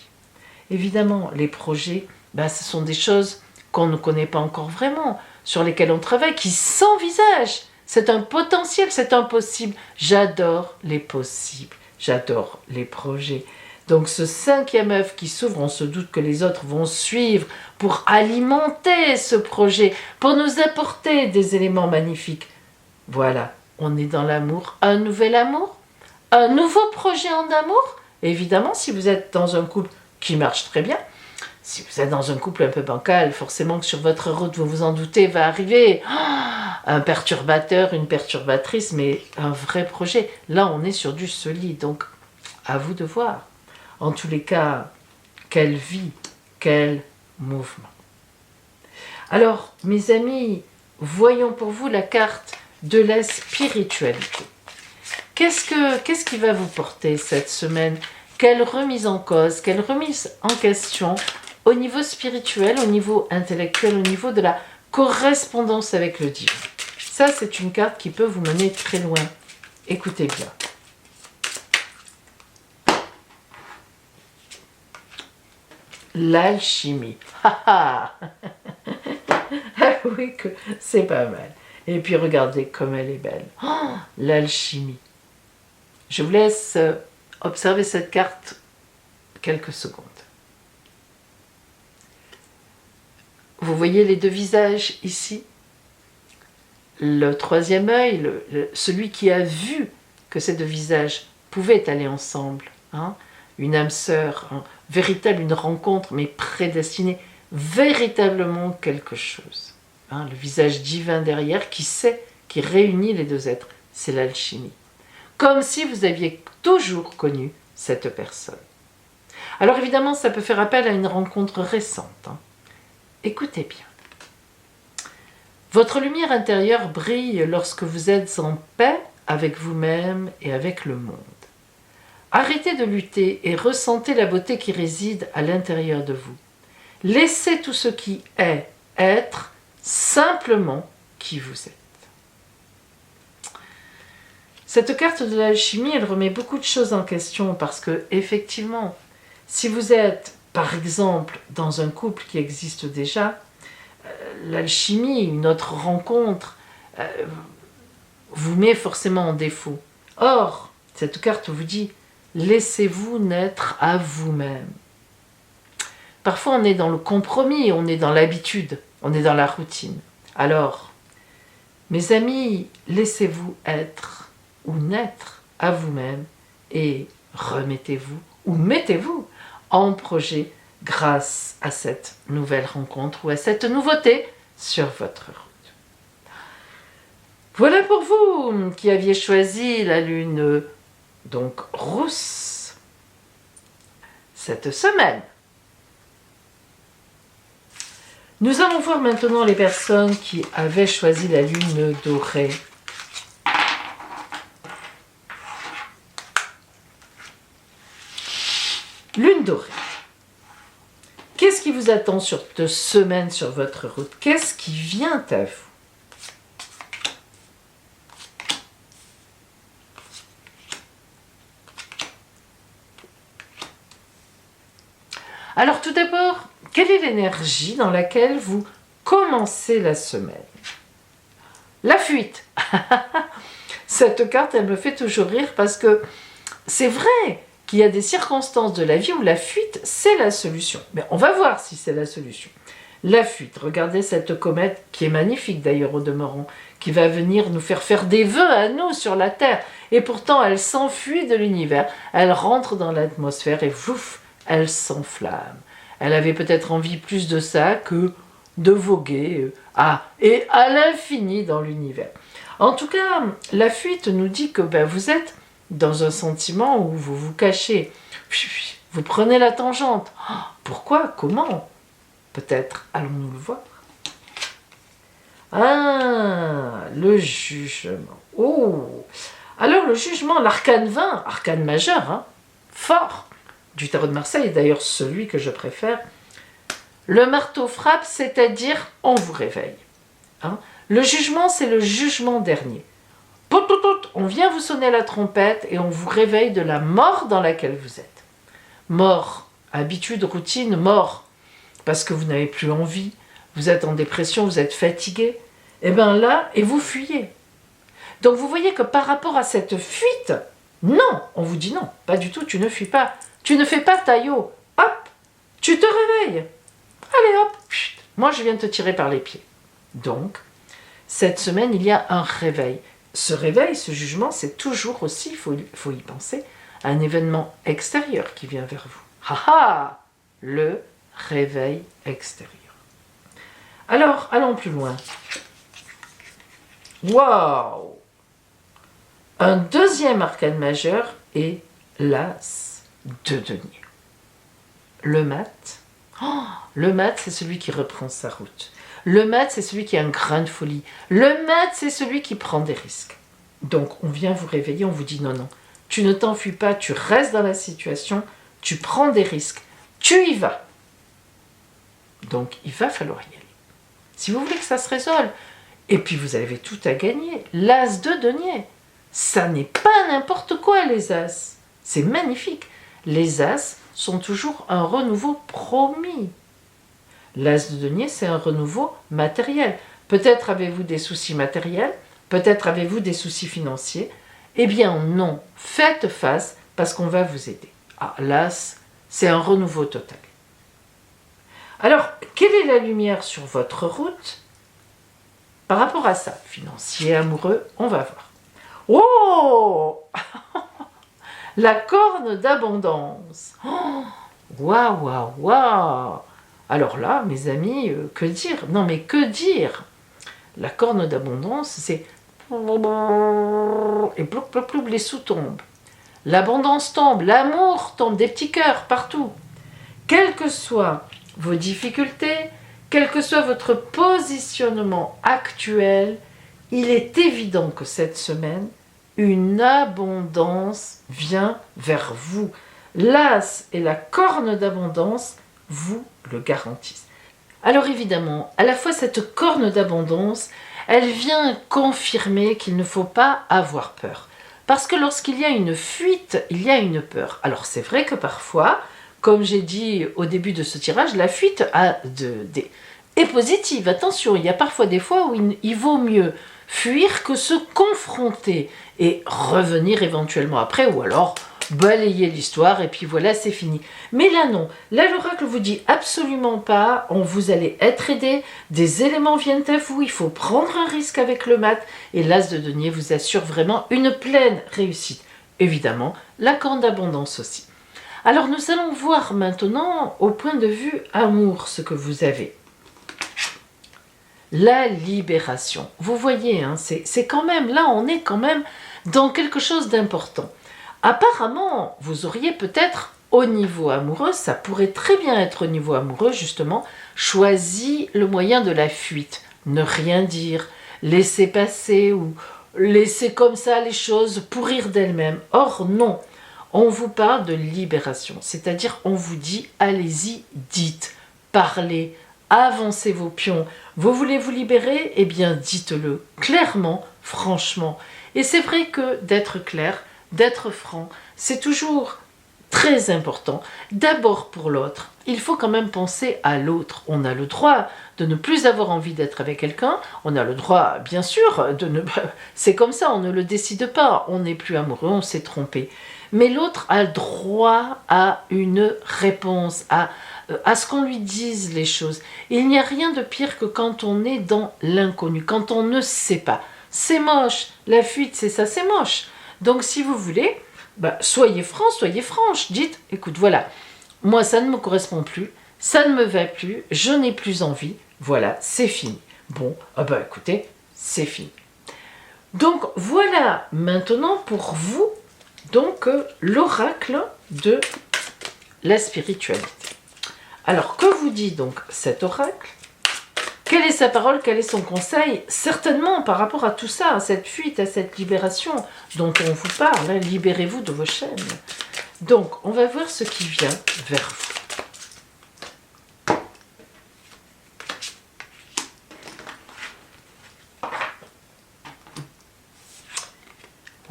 Évidemment, les projets, ce sont des choses qu'on ne connaît pas encore vraiment, sur lesquelles on travaille, qui s'envisagent. C'est un potentiel, c'est un possible. J'adore les possibles, j'adore les projets. Donc ce 5e œuf qui s'ouvre, on se doute que les autres vont suivre pour alimenter ce projet, pour nous apporter des éléments magnifiques. Voilà, on est dans l'amour, un nouvel amour, un nouveau projet en amour. Évidemment, si vous êtes dans un couple qui marche très bien, si vous êtes dans un couple un peu bancal, forcément que sur votre route, vous vous en doutez, va arriver un perturbateur, une perturbatrice, mais un vrai projet. Là, on est sur du solide, donc à vous de voir. En tous les cas, quelle vie, quel mouvement. Alors, mes amis, voyons pour vous la carte de la spiritualité. Qu'est-ce qui va vous porter cette semaine? Quelle remise en cause, quelle remise en question au niveau spirituel, au niveau intellectuel, au niveau de la correspondance avec le divin? Ça, c'est une carte qui peut vous mener très loin. Écoutez bien. L'alchimie. Ah oui, que c'est pas mal. Et puis regardez comme elle est belle. Oh, l'alchimie. Je vous laisse observer cette carte quelques secondes. Vous voyez les deux visages ici? Le troisième œil, celui qui a vu que ces deux visages pouvaient aller ensemble. Hein? Une âme sœur, une rencontre, mais prédestinée, véritablement quelque chose. Hein? Le visage divin derrière qui sait, qui réunit les deux êtres, c'est l'alchimie. Comme si vous aviez toujours connu cette personne. Alors évidemment, ça peut faire appel à une rencontre récente. Hein? Écoutez bien. Votre lumière intérieure brille lorsque vous êtes en paix avec vous-même et avec le monde. Arrêtez de lutter et ressentez la beauté qui réside à l'intérieur de vous. Laissez tout ce qui est être simplement qui vous êtes. Cette carte de l'alchimie, elle remet beaucoup de choses en question parce que, effectivement, si vous êtes, par exemple, dans un couple qui existe déjà, l'alchimie, une autre rencontre, vous met forcément en défaut. Or, cette carte vous dit, laissez-vous naître à vous-même. Parfois, on est dans le compromis, on est dans l'habitude, on est dans la routine. Alors, mes amis, laissez-vous être ou naître à vous-même et remettez-vous ou mettez-vous en projet grâce à cette nouvelle rencontre ou à cette nouveauté sur votre route. Voilà pour vous qui aviez choisi la lune donc rousse cette semaine. Nous allons voir maintenant les personnes qui avaient choisi la lune dorée. Lune dorée. Qu'est-ce qui vous attend sur cette semaine sur votre route? Qu'est-ce qui vient à vous? Alors tout d'abord, quelle est l'énergie dans laquelle vous commencez la semaine? La fuite. Cette carte, elle me fait toujours rire parce que c'est vrai qu'il y a des circonstances de la vie où la fuite, c'est la solution. Mais on va voir si c'est la solution. La fuite, regardez cette comète qui est magnifique d'ailleurs au demeurant, qui va venir nous faire des vœux à nous sur la Terre. Et pourtant, elle s'enfuit de l'univers, elle rentre dans l'atmosphère et vouf, elle s'enflamme. Elle avait peut-être envie plus de ça que de voguer et à l'infini dans l'univers. En tout cas, la fuite nous dit que vous êtes dans un sentiment où vous vous cachez. Vous prenez la tangente. Pourquoi? Comment? Peut-être allons-nous le voir. Ah, le jugement. Oh! Alors le jugement, l'arcane 20, arcane majeur, hein, fort, du tarot de Marseille, d'ailleurs celui que je préfère. Le marteau frappe, c'est-à-dire on vous réveille. Hein. Le jugement, c'est le jugement dernier. On vient vous sonner la trompette et on vous réveille de la mort dans laquelle vous êtes. Mort, habitude, routine, mort, parce que vous n'avez plus envie, vous êtes en dépression, vous êtes fatigué. Et bien là, et vous fuyez. Donc vous voyez que par rapport à cette fuite, non, on vous dit non, pas du tout, tu ne fuis pas. Tu ne fais pas taillot, hop, tu te réveilles. Allez hop, chut, moi je viens te tirer par les pieds. Donc, cette semaine, il y a un réveil. Ce réveil, ce jugement, c'est toujours aussi, il faut y penser, un événement extérieur qui vient vers vous. Ah, le réveil extérieur. Alors, allons plus loin. Waouh! Un deuxième arcane majeur est l'as de denier. le mat. Oh, le mat, c'est celui qui reprend sa route. Le mat, c'est celui qui a un grain de folie. Le mat, c'est celui qui prend des risques. Donc, on vient vous réveiller, on vous dit non, non, tu ne t'enfuis pas, tu restes dans la situation, tu prends des risques, tu y vas. Donc, il va falloir y aller. Si vous voulez que ça se résolve, et puis vous avez tout à gagner. L'as de denier, ça n'est pas n'importe quoi les as. C'est magnifique. Les as sont toujours un renouveau promis. L'as de denier, c'est un renouveau matériel. Peut-être avez-vous des soucis matériels, peut-être avez-vous des soucis financiers. Eh bien non, faites face parce qu'on va vous aider. Ah, l'as, c'est un renouveau total. Alors, quelle est la lumière sur votre route par rapport à ça? Financier, amoureux, on va voir. Oh la corne d'abondance. Waouh, waouh, waouh. Alors là, mes amis, que dire? Non, mais que dire? La corne d'abondance, c'est... Et ploup, ploup, ploup, les sous tombent. L'abondance tombe, l'amour tombe, des petits cœurs partout. Quelles que soient vos difficultés, quel que soit votre positionnement actuel, il est évident que cette semaine, une abondance vient vers vous. L'as et la corne d'abondance vous le garantissent. Alors évidemment, à la fois cette corne d'abondance, elle vient confirmer qu'il ne faut pas avoir peur. Parce que lorsqu'il y a une fuite, il y a une peur. Alors c'est vrai que parfois, comme j'ai dit au début de ce tirage, la fuite est positive. Attention, il y a parfois des fois où il vaut mieux fuir que se confronter et revenir éventuellement après, ou alors balayer l'histoire et puis voilà, c'est fini. Mais là non, là l'oracle vous dit absolument pas, vous allez être aidé, des éléments viennent à vous, il faut prendre un risque avec le mat, et l'as de denier vous assure vraiment une pleine réussite. Évidemment, la corne d'abondance aussi. Alors nous allons voir maintenant au point de vue amour ce que vous avez. La libération. Vous voyez, hein, c'est quand même, là on est quand même dans quelque chose d'important. Apparemment, vous auriez peut-être au niveau amoureux, ça pourrait très bien être au niveau amoureux justement, choisi le moyen de la fuite. Ne rien dire, laisser passer ou laisser comme ça les choses pourrir d'elles-mêmes. Or non, on vous parle de libération, c'est-à-dire on vous dit allez-y, dites, parlez, avancez vos pions. Vous voulez vous libérer? Eh bien dites-le clairement, franchement. Et c'est vrai que d'être clair, d'être franc, c'est toujours très important. D'abord pour l'autre, il faut quand même penser à l'autre. On a le droit de ne plus avoir envie d'être avec quelqu'un, on a le droit, bien sûr, de ne... C'est comme ça, on ne le décide pas, on n'est plus amoureux, on s'est trompé. Mais l'autre a le droit à une réponse, à ce qu'on lui dise les choses. Et il n'y a rien de pire que quand on est dans l'inconnu, quand on ne sait pas. C'est moche, la fuite c'est ça, c'est moche. Donc si vous voulez, soyez franc, soyez franche, dites, écoute voilà, moi ça ne me correspond plus, ça ne me va plus, je n'ai plus envie, voilà, c'est fini. Bon, écoutez, c'est fini. Donc voilà maintenant pour vous, donc l'oracle de la spiritualité. Alors que vous dit donc cet oracle? Quelle est sa parole, quel est son conseil? Certainement par rapport à tout ça, à cette fuite, à cette libération dont on vous parle, hein, libérez-vous de vos chaînes. Donc, on va voir ce qui vient vers vous.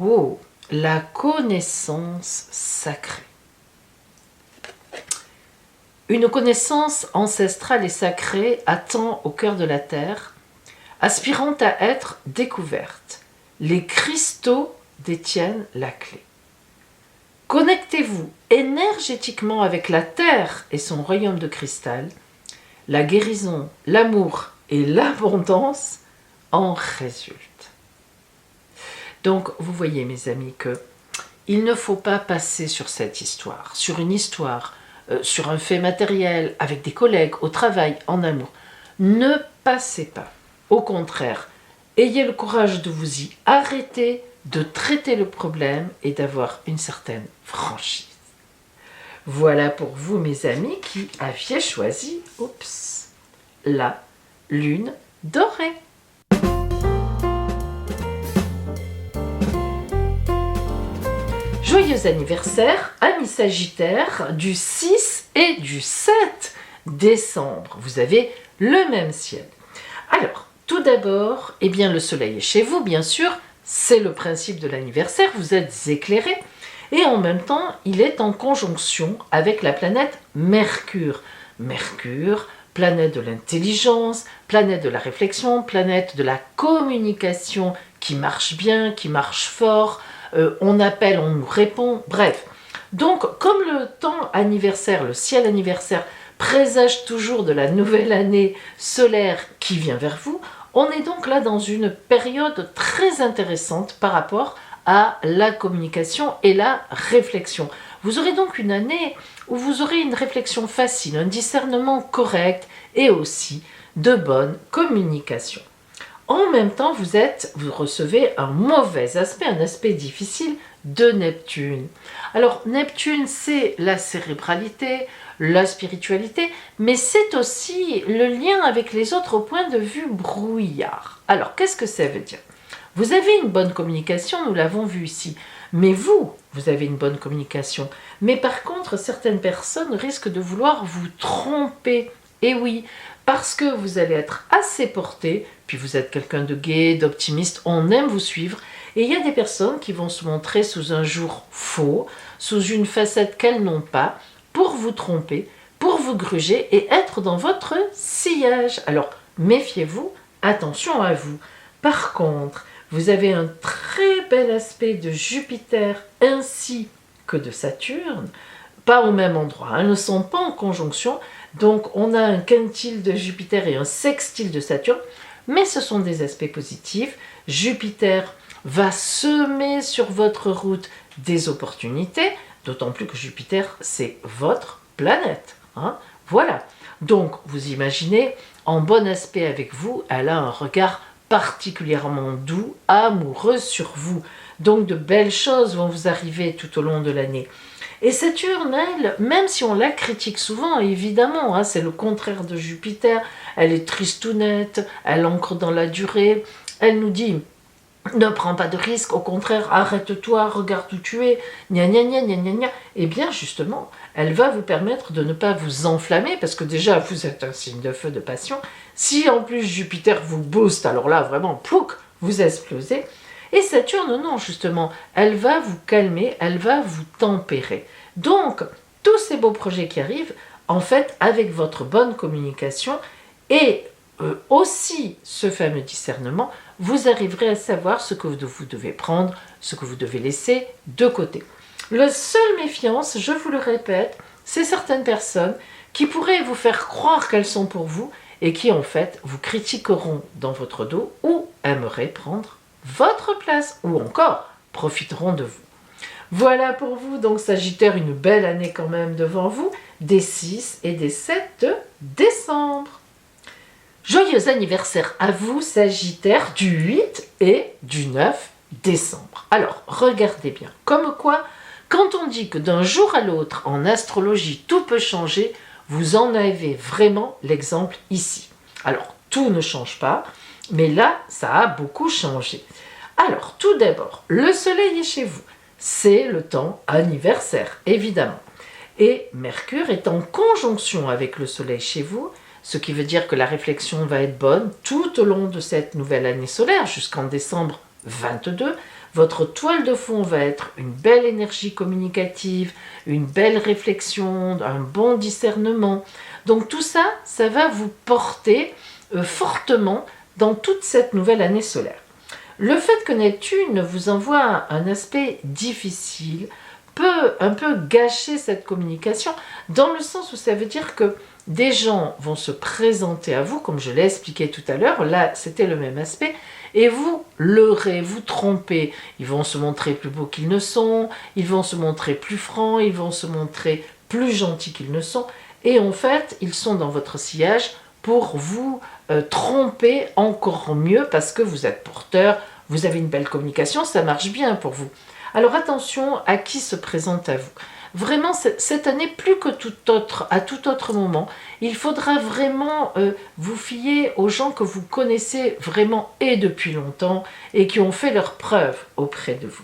Oh, la connaissance sacrée. Une connaissance ancestrale et sacrée attend au cœur de la terre, aspirant à être découverte. Les cristaux détiennent la clé. Connectez-vous énergétiquement avec la terre et son royaume de cristal. La guérison, l'amour et l'abondance en résultent. Donc, vous voyez, mes amis, que il ne faut pas passer sur cette histoire, sur une histoire, sur un fait matériel, avec des collègues, au travail, en amour. Ne passez pas. Au contraire, ayez le courage de vous y arrêter, de traiter le problème et d'avoir une certaine franchise. Voilà pour vous, mes amis, qui aviez choisi, oups, la lune dorée. Joyeux anniversaire, amis Sagittaires, du 6 et du 7 décembre. Vous avez le même ciel. Alors, tout d'abord, eh bien, le soleil est chez vous, bien sûr. C'est le principe de l'anniversaire, vous êtes éclairé. Et en même temps, il est en conjonction avec la planète Mercure. Mercure, planète de l'intelligence, planète de la réflexion, planète de la communication qui marche bien, qui marche fort. On appelle, on nous répond, bref. Donc, comme le temps anniversaire, le ciel anniversaire, présage toujours de la nouvelle année solaire qui vient vers vous, on est donc là dans une période très intéressante par rapport à la communication et la réflexion. Vous aurez donc une année où vous aurez une réflexion facile, un discernement correct et aussi de bonne communication. En même temps, vous recevez un mauvais aspect, un aspect difficile de Neptune. Alors, Neptune, c'est la cérébralité, la spiritualité, mais c'est aussi le lien avec les autres au point de vue brouillard. Alors, qu'est-ce que ça veut dire? Vous avez une bonne communication, nous l'avons vu ici, mais vous avez une bonne communication. Mais par contre, certaines personnes risquent de vouloir vous tromper. Et oui, parce que vous allez être assez porté, puis vous êtes quelqu'un de gai, d'optimiste, on aime vous suivre, et il y a des personnes qui vont se montrer sous un jour faux, sous une facette qu'elles n'ont pas, pour vous tromper, pour vous gruger et être dans votre sillage. Alors, méfiez-vous, attention à vous. Par contre, vous avez un très bel aspect de Jupiter ainsi que de Saturne, pas au même endroit, elles ne sont pas en conjonction, donc on a un quintile de Jupiter et un sextile de Saturne, mais ce sont des aspects positifs. Jupiter va semer sur votre route des opportunités, d'autant plus que Jupiter, c'est votre planète. Voilà. Donc, vous imaginez, en bon aspect avec vous, elle a un regard particulièrement doux, amoureux sur vous. Donc, de belles choses vont vous arriver tout au long de l'année. Et Saturne, elle, même si on la critique souvent, évidemment, c'est le contraire de Jupiter, elle est tristounette, elle ancre dans la durée, elle nous dit ne prends pas de risques, au contraire, arrête-toi, regarde où tu es, gna gna gna gna gna gna. Eh bien, justement, elle va vous permettre de ne pas vous enflammer, parce que déjà, vous êtes un signe de feu, de passion. Si en plus Jupiter vous booste, alors là, vraiment, plouc, vous explosez. Et Saturne, non, justement, elle va vous calmer, elle va vous tempérer. Donc, tous ces beaux projets qui arrivent, en fait, avec votre bonne communication et aussi ce fameux discernement, vous arriverez à savoir ce que vous devez prendre, ce que vous devez laisser de côté. La seule méfiance, je vous le répète, c'est certaines personnes qui pourraient vous faire croire qu'elles sont pour vous et qui, en fait, vous critiqueront dans votre dos ou aimeraient prendre votre place, ou encore profiteront de vous. Voilà pour vous, donc Sagittaire, une belle année quand même devant vous, des 6 et des 7 décembre. Joyeux anniversaire à vous, Sagittaire, du 8 et du 9 décembre. Alors, regardez bien, comme quoi, quand on dit que d'un jour à l'autre, en astrologie, tout peut changer, vous en avez vraiment l'exemple ici. Alors, tout ne change pas, mais là, ça a beaucoup changé. Alors, tout d'abord, le soleil est chez vous. C'est le temps anniversaire, évidemment. Et Mercure est en conjonction avec le soleil chez vous, ce qui veut dire que la réflexion va être bonne tout au long de cette nouvelle année solaire, jusqu'en décembre 22. Votre toile de fond va être une belle énergie communicative, une belle réflexion, un bon discernement. Donc tout ça, ça va vous porter fortement dans toute cette nouvelle année solaire. Le fait que Neptune vous envoie un aspect difficile peut un peu gâcher cette communication, dans le sens où ça veut dire que des gens vont se présenter à vous, comme je l'ai expliqué tout à l'heure, là c'était le même aspect, et vous leurrez, vous trompez. Ils vont se montrer plus beaux qu'ils ne sont, ils vont se montrer plus francs, ils vont se montrer plus gentils qu'ils ne sont, et en fait, ils sont dans votre sillage pour vous tromper encore mieux, parce que vous êtes porteur, vous avez une belle communication, ça marche bien pour vous. Alors attention à qui se présente à vous. vraiment cette année, plus que à tout autre moment, il faudra vraiment vous fier aux gens que vous connaissez vraiment et depuis longtemps et qui ont fait leurs preuves auprès de vous.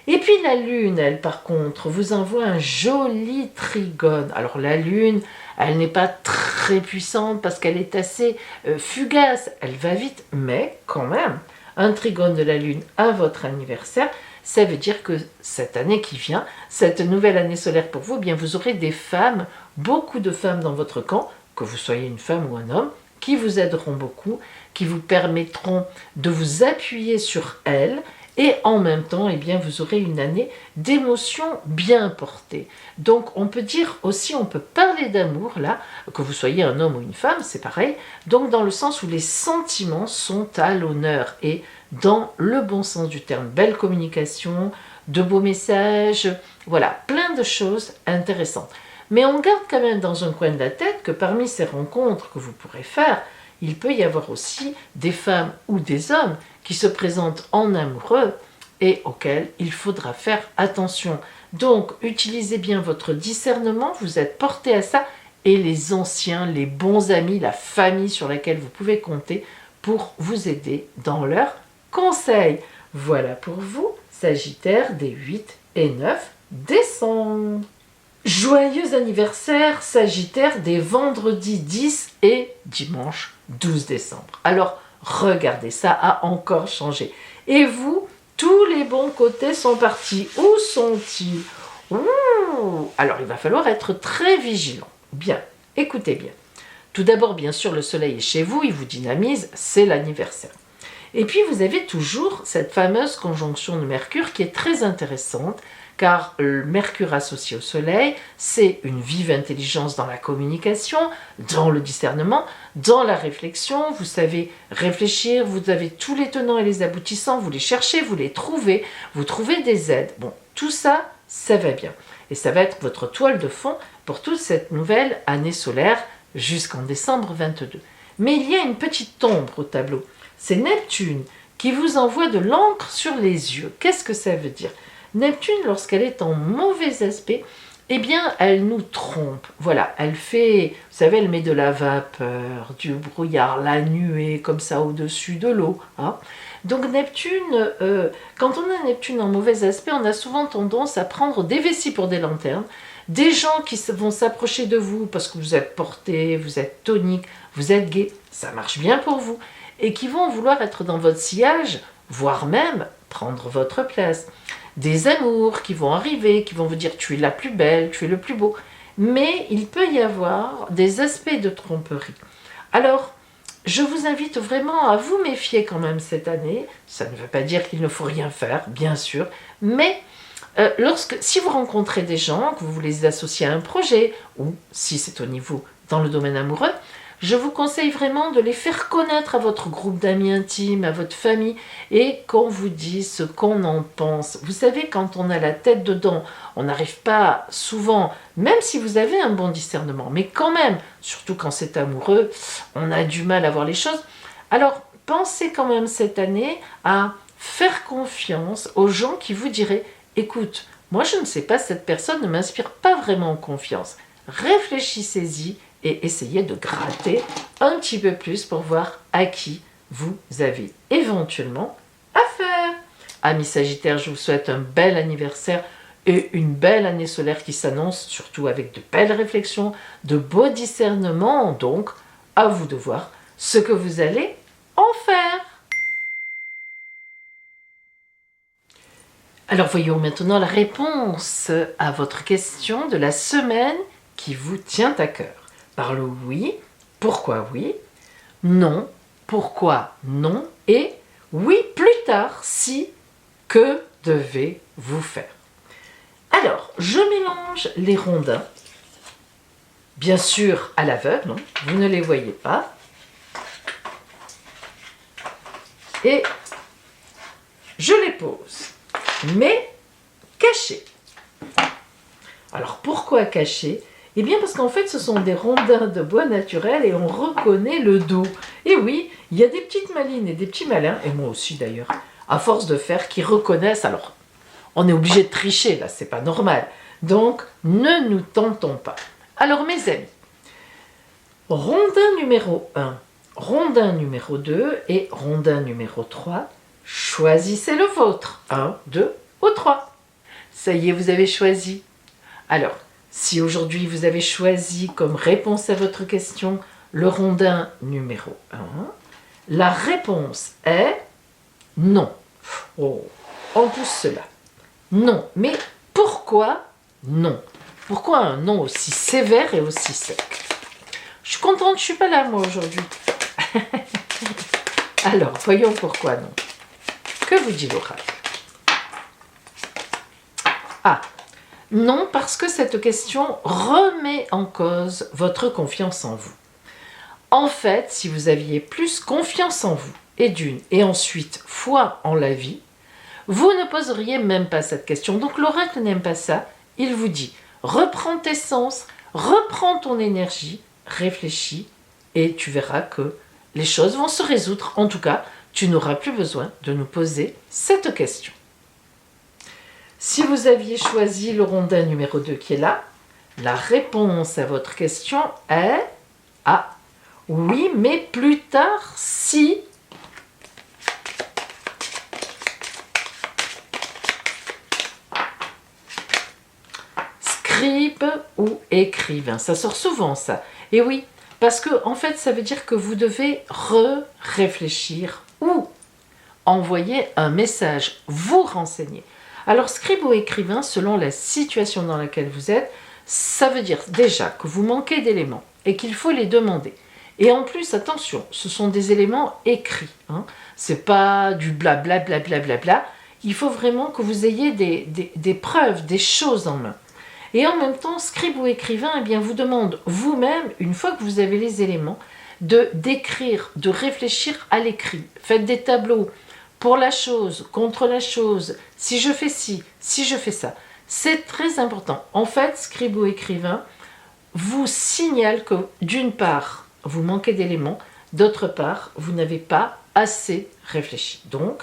Et puis la Lune, elle, par contre, vous envoie un joli trigone. Alors la Lune, elle n'est pas très puissante parce qu'elle est assez fugace. Elle va vite, mais quand même, un trigone de la Lune à votre anniversaire, ça veut dire que cette année qui vient, cette nouvelle année solaire pour vous, eh bien vous aurez des femmes, beaucoup de femmes dans votre camp, que vous soyez une femme ou un homme, qui vous aideront beaucoup, qui vous permettront de vous appuyer sur elles, et en même temps, eh bien, vous aurez une année d'émotions bien portées. Donc, on peut dire aussi, on peut parler d'amour, là, que vous soyez un homme ou une femme, c'est pareil. Donc, dans le sens où les sentiments sont à l'honneur et dans le bon sens du terme. Belle communication, de beaux messages, voilà, plein de choses intéressantes. Mais on garde quand même dans un coin de la tête que parmi ces rencontres que vous pourrez faire, il peut y avoir aussi des femmes ou des hommes qui se présentent en amoureux et auxquels il faudra faire attention. Donc, utilisez bien votre discernement, vous êtes porté à ça, et les anciens, les bons amis, la famille sur laquelle vous pouvez compter pour vous aider dans leurs conseils. Voilà pour vous, Sagittaire des 8 et 9 décembre. Joyeux anniversaire, Sagittaire, des vendredis 10 et dimanche 12 décembre. Alors, regardez, ça a encore changé. Et vous, tous les bons côtés sont partis. Où sont-ils? Alors, il va falloir être très vigilant. Bien, écoutez bien. Tout d'abord, bien sûr, le soleil est chez vous, il vous dynamise, c'est l'anniversaire. Et puis, vous avez toujours cette fameuse conjonction de Mercure qui est très intéressante, car le Mercure associé au Soleil, c'est une vive intelligence dans la communication, dans le discernement, dans la réflexion. Vous savez réfléchir, vous avez tous les tenants et les aboutissants, vous les cherchez, vous les trouvez, vous trouvez des aides. Bon, tout ça, ça va bien. Et ça va être votre toile de fond pour toute cette nouvelle année solaire jusqu'en décembre 22. Mais il y a une petite ombre au tableau. C'est Neptune qui vous envoie de l'encre sur les yeux. Qu'est-ce que ça veut dire ? Neptune, lorsqu'elle est en mauvais aspect, eh bien, elle nous trompe. Voilà, elle fait, vous savez, elle met de la vapeur, du brouillard, la nuée, comme ça, au-dessus de l'eau. Hein. Donc, Neptune, quand on a Neptune en mauvais aspect, on a souvent tendance à prendre des vessies pour des lanternes, des gens qui vont s'approcher de vous parce que vous êtes porté, vous êtes tonique, vous êtes gai, ça marche bien pour vous, et qui vont vouloir être dans votre sillage, voire même prendre votre place. Des amours qui vont arriver, qui vont vous dire tu es la plus belle, tu es le plus beau. Mais il peut y avoir des aspects de tromperie. Alors, je vous invite vraiment à vous méfier quand même cette année. Ça ne veut pas dire qu'il ne faut rien faire, bien sûr. Mais si vous rencontrez des gens, que vous voulez les associer à un projet, ou si c'est au niveau dans le domaine amoureux, je vous conseille vraiment de les faire connaître à votre groupe d'amis intimes, à votre famille, et qu'on vous dise ce qu'on en pense. Vous savez, quand on a la tête dedans, on n'arrive pas souvent, même si vous avez un bon discernement, mais quand même, surtout quand c'est amoureux, on a du mal à voir les choses. Alors, pensez quand même cette année à faire confiance aux gens qui vous diraient « Écoute, moi je ne sais pas, cette personne ne m'inspire pas vraiment confiance. » Réfléchissez-y et essayez de gratter un petit peu plus pour voir à qui vous avez éventuellement affaire. Amis Sagittaires, je vous souhaite un bel anniversaire et une belle année solaire qui s'annonce, surtout avec de belles réflexions, de beaux discernements, donc à vous de voir ce que vous allez en faire. Alors voyons maintenant la réponse à votre question de la semaine qui vous tient à cœur. Par le oui, pourquoi oui, non, pourquoi non, et oui plus tard, si, que devez-vous faire? Alors, je mélange les rondins, bien sûr à l'aveugle, vous ne les voyez pas, et je les pose, mais cachés. Alors pourquoi cachés? Eh bien parce qu'en fait ce sont des rondins de bois naturel et on reconnaît le dos. Et oui, il y a des petites malines et des petits malins, et moi aussi d'ailleurs, à force de faire, qui reconnaissent. Alors, on est obligé de tricher là, c'est pas normal. Donc, ne nous tentons pas. Alors, mes amis, rondin numéro 1, rondin numéro 2 et rondin numéro 3, choisissez le vôtre. 1, 2 ou 3. Ça y est, vous avez choisi. Alors, si aujourd'hui vous avez choisi comme réponse à votre question le rondin numéro 1, la réponse est non. Oh, on pousse cela. Non, mais pourquoi non? Pourquoi un non aussi sévère et aussi sec? Je suis contente, je ne suis pas là moi aujourd'hui. Alors, voyons pourquoi non. Que vous dit l'oracle? Ah, non, parce que cette question remet en cause votre confiance en vous. En fait, si vous aviez plus confiance en vous, et ensuite foi en la vie, vous ne poseriez même pas cette question. Donc l'oracle n'aime pas ça. Il vous dit, reprends tes sens, reprends ton énergie, réfléchis, et tu verras que les choses vont se résoudre. En tout cas, tu n'auras plus besoin de nous poser cette question. Si vous aviez choisi le rondin numéro 2 qui est là, la réponse à votre question est « Ah, oui, mais plus tard, si... » Scribe ou écrivain, ça sort souvent ça. Et oui, parce que en fait, ça veut dire que vous devez réfléchir ou envoyer un message, vous renseigner. Alors, scribe ou écrivain, selon la situation dans laquelle vous êtes, ça veut dire déjà que vous manquez d'éléments et qu'il faut les demander. Et en plus, attention, ce sont des éléments écrits. Hein. C'est pas du blabla, blabla, blabla. Il faut vraiment que vous ayez des preuves, des choses en main. Et en même temps, scribe ou écrivain, eh bien, vous demande vous-même, une fois que vous avez les éléments, d'écrire, de réfléchir à l'écrit. Faites des tableaux pour la chose, contre la chose, si je fais ci, si je fais ça. C'est très important. En fait, scribe ou écrivain vous signale que d'une part, vous manquez d'éléments, d'autre part, vous n'avez pas assez réfléchi. Donc,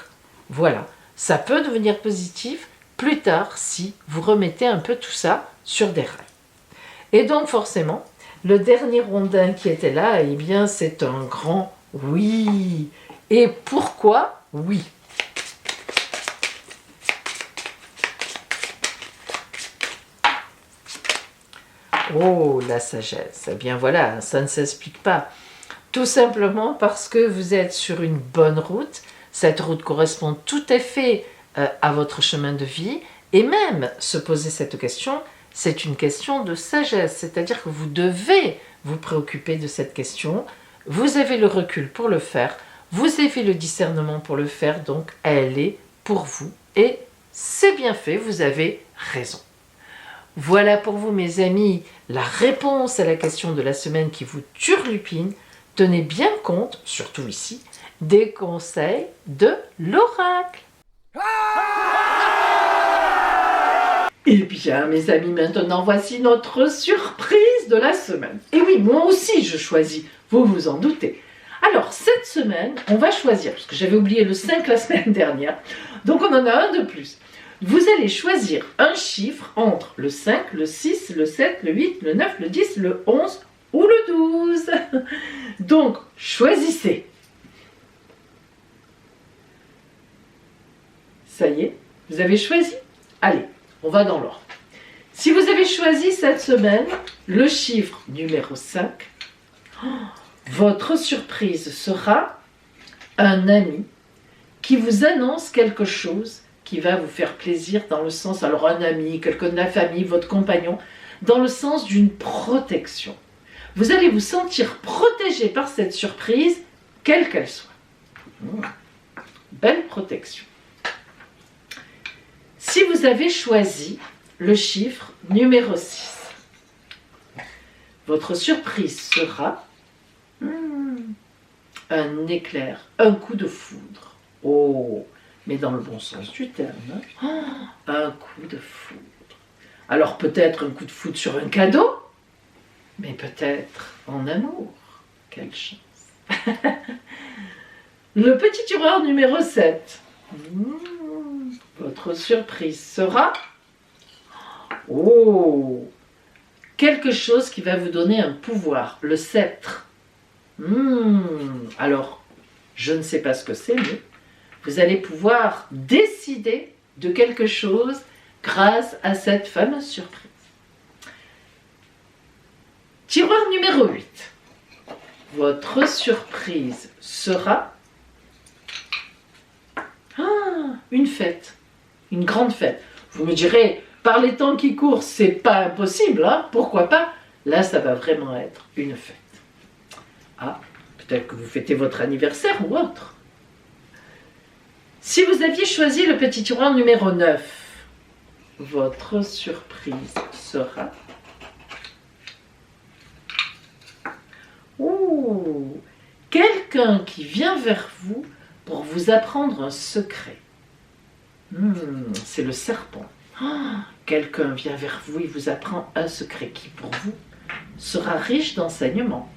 voilà, ça peut devenir positif plus tard si vous remettez un peu tout ça sur des rails. Et donc, forcément, le dernier rondin qui était là, eh bien, c'est un grand oui. Et pourquoi oui? Oh, la sagesse. Eh bien voilà, ça ne s'explique pas. Tout simplement parce que vous êtes sur une bonne route. Cette route correspond tout à fait à votre chemin de vie. Et même se poser cette question, c'est une question de sagesse. C'est-à-dire que vous devez vous préoccuper de cette question. Vous avez le recul pour le faire. Vous avez le discernement pour le faire. Donc, elle est pour vous. Et c'est bien fait, vous avez raison. Voilà pour vous, mes amis, la réponse à la question de la semaine qui vous turlupine. Tenez bien compte, surtout ici, des conseils de l'oracle. Eh bien, mes amis, maintenant, voici notre surprise de la semaine. Et oui, moi aussi, je choisis, vous vous en doutez. Alors, cette semaine, on va choisir, parce que j'avais oublié le 5 la semaine dernière, donc on en a un de plus. Vous allez choisir un chiffre entre le 5, le 6, le 7, le 8, le 9, le 10, le 11 ou le 12. Donc, choisissez. Ça y est, vous avez choisi? Allez, on va dans l'ordre. Si vous avez choisi cette semaine le chiffre numéro 5, votre surprise sera un ami qui vous annonce quelque chose qui va vous faire plaisir dans le sens, alors un ami, quelqu'un de la famille, votre compagnon, dans le sens d'une protection. Vous allez vous sentir protégé par cette surprise, quelle qu'elle soit. Belle protection. Si vous avez choisi le chiffre numéro 6, votre surprise sera un éclair, un coup de foudre. Oh, mais dans le bon sens du terme. Hein. Un coup de foudre. Alors peut-être un coup de foudre sur un cadeau, mais peut-être en amour. Quelle chance. Le petit tireur numéro 7. Votre surprise sera Oh, quelque chose qui va vous donner un pouvoir, le sceptre. Alors, je ne sais pas ce que c'est, mais vous allez pouvoir décider de quelque chose grâce à cette fameuse surprise. Tiroir numéro 8. Votre surprise sera une fête, une grande fête. Vous me direz, par les temps qui courent, c'est pas impossible, hein? Pourquoi pas? Là, ça va vraiment être une fête. Ah, peut-être que vous fêtez votre anniversaire ou autre. Si vous aviez choisi le petit tiroir numéro 9, votre surprise sera... Oh, quelqu'un qui vient vers vous pour vous apprendre un secret. C'est le serpent. Quelqu'un vient vers vous et vous apprend un secret qui, pour vous, sera riche d'enseignements.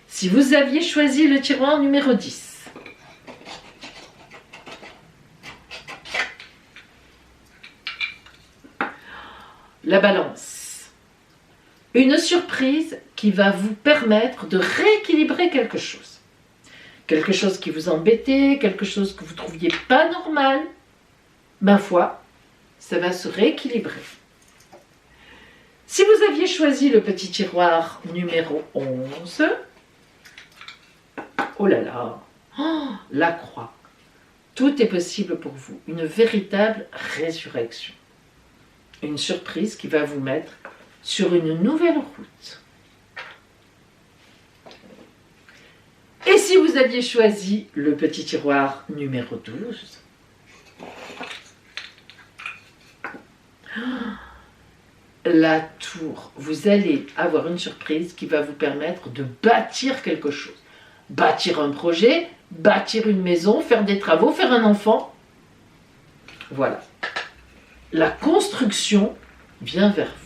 Si vous aviez choisi le tiroir numéro 10, la balance. Une surprise qui va vous permettre de rééquilibrer quelque chose. Quelque chose qui vous embêtait, quelque chose que vous ne trouviez pas normal. Ma foi, ça va se rééquilibrer. Si vous aviez choisi le petit tiroir numéro 11, oh là là, la croix. Tout est possible pour vous. Une véritable résurrection. Une surprise qui va vous mettre sur une nouvelle route. Et si vous aviez choisi le petit tiroir numéro 12, la tour, vous allez avoir une surprise qui va vous permettre de bâtir quelque chose. Bâtir un projet, bâtir une maison, faire des travaux, faire un enfant. Voilà. La construction vient vers vous.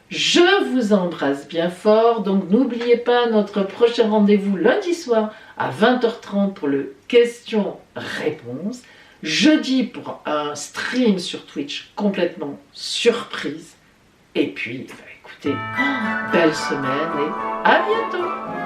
Je vous embrasse bien fort, donc n'oubliez pas notre prochain rendez-vous lundi soir à 20h30 pour le question-réponse, jeudi pour un stream sur Twitch complètement surprise, et puis écoutez, belle semaine et à bientôt.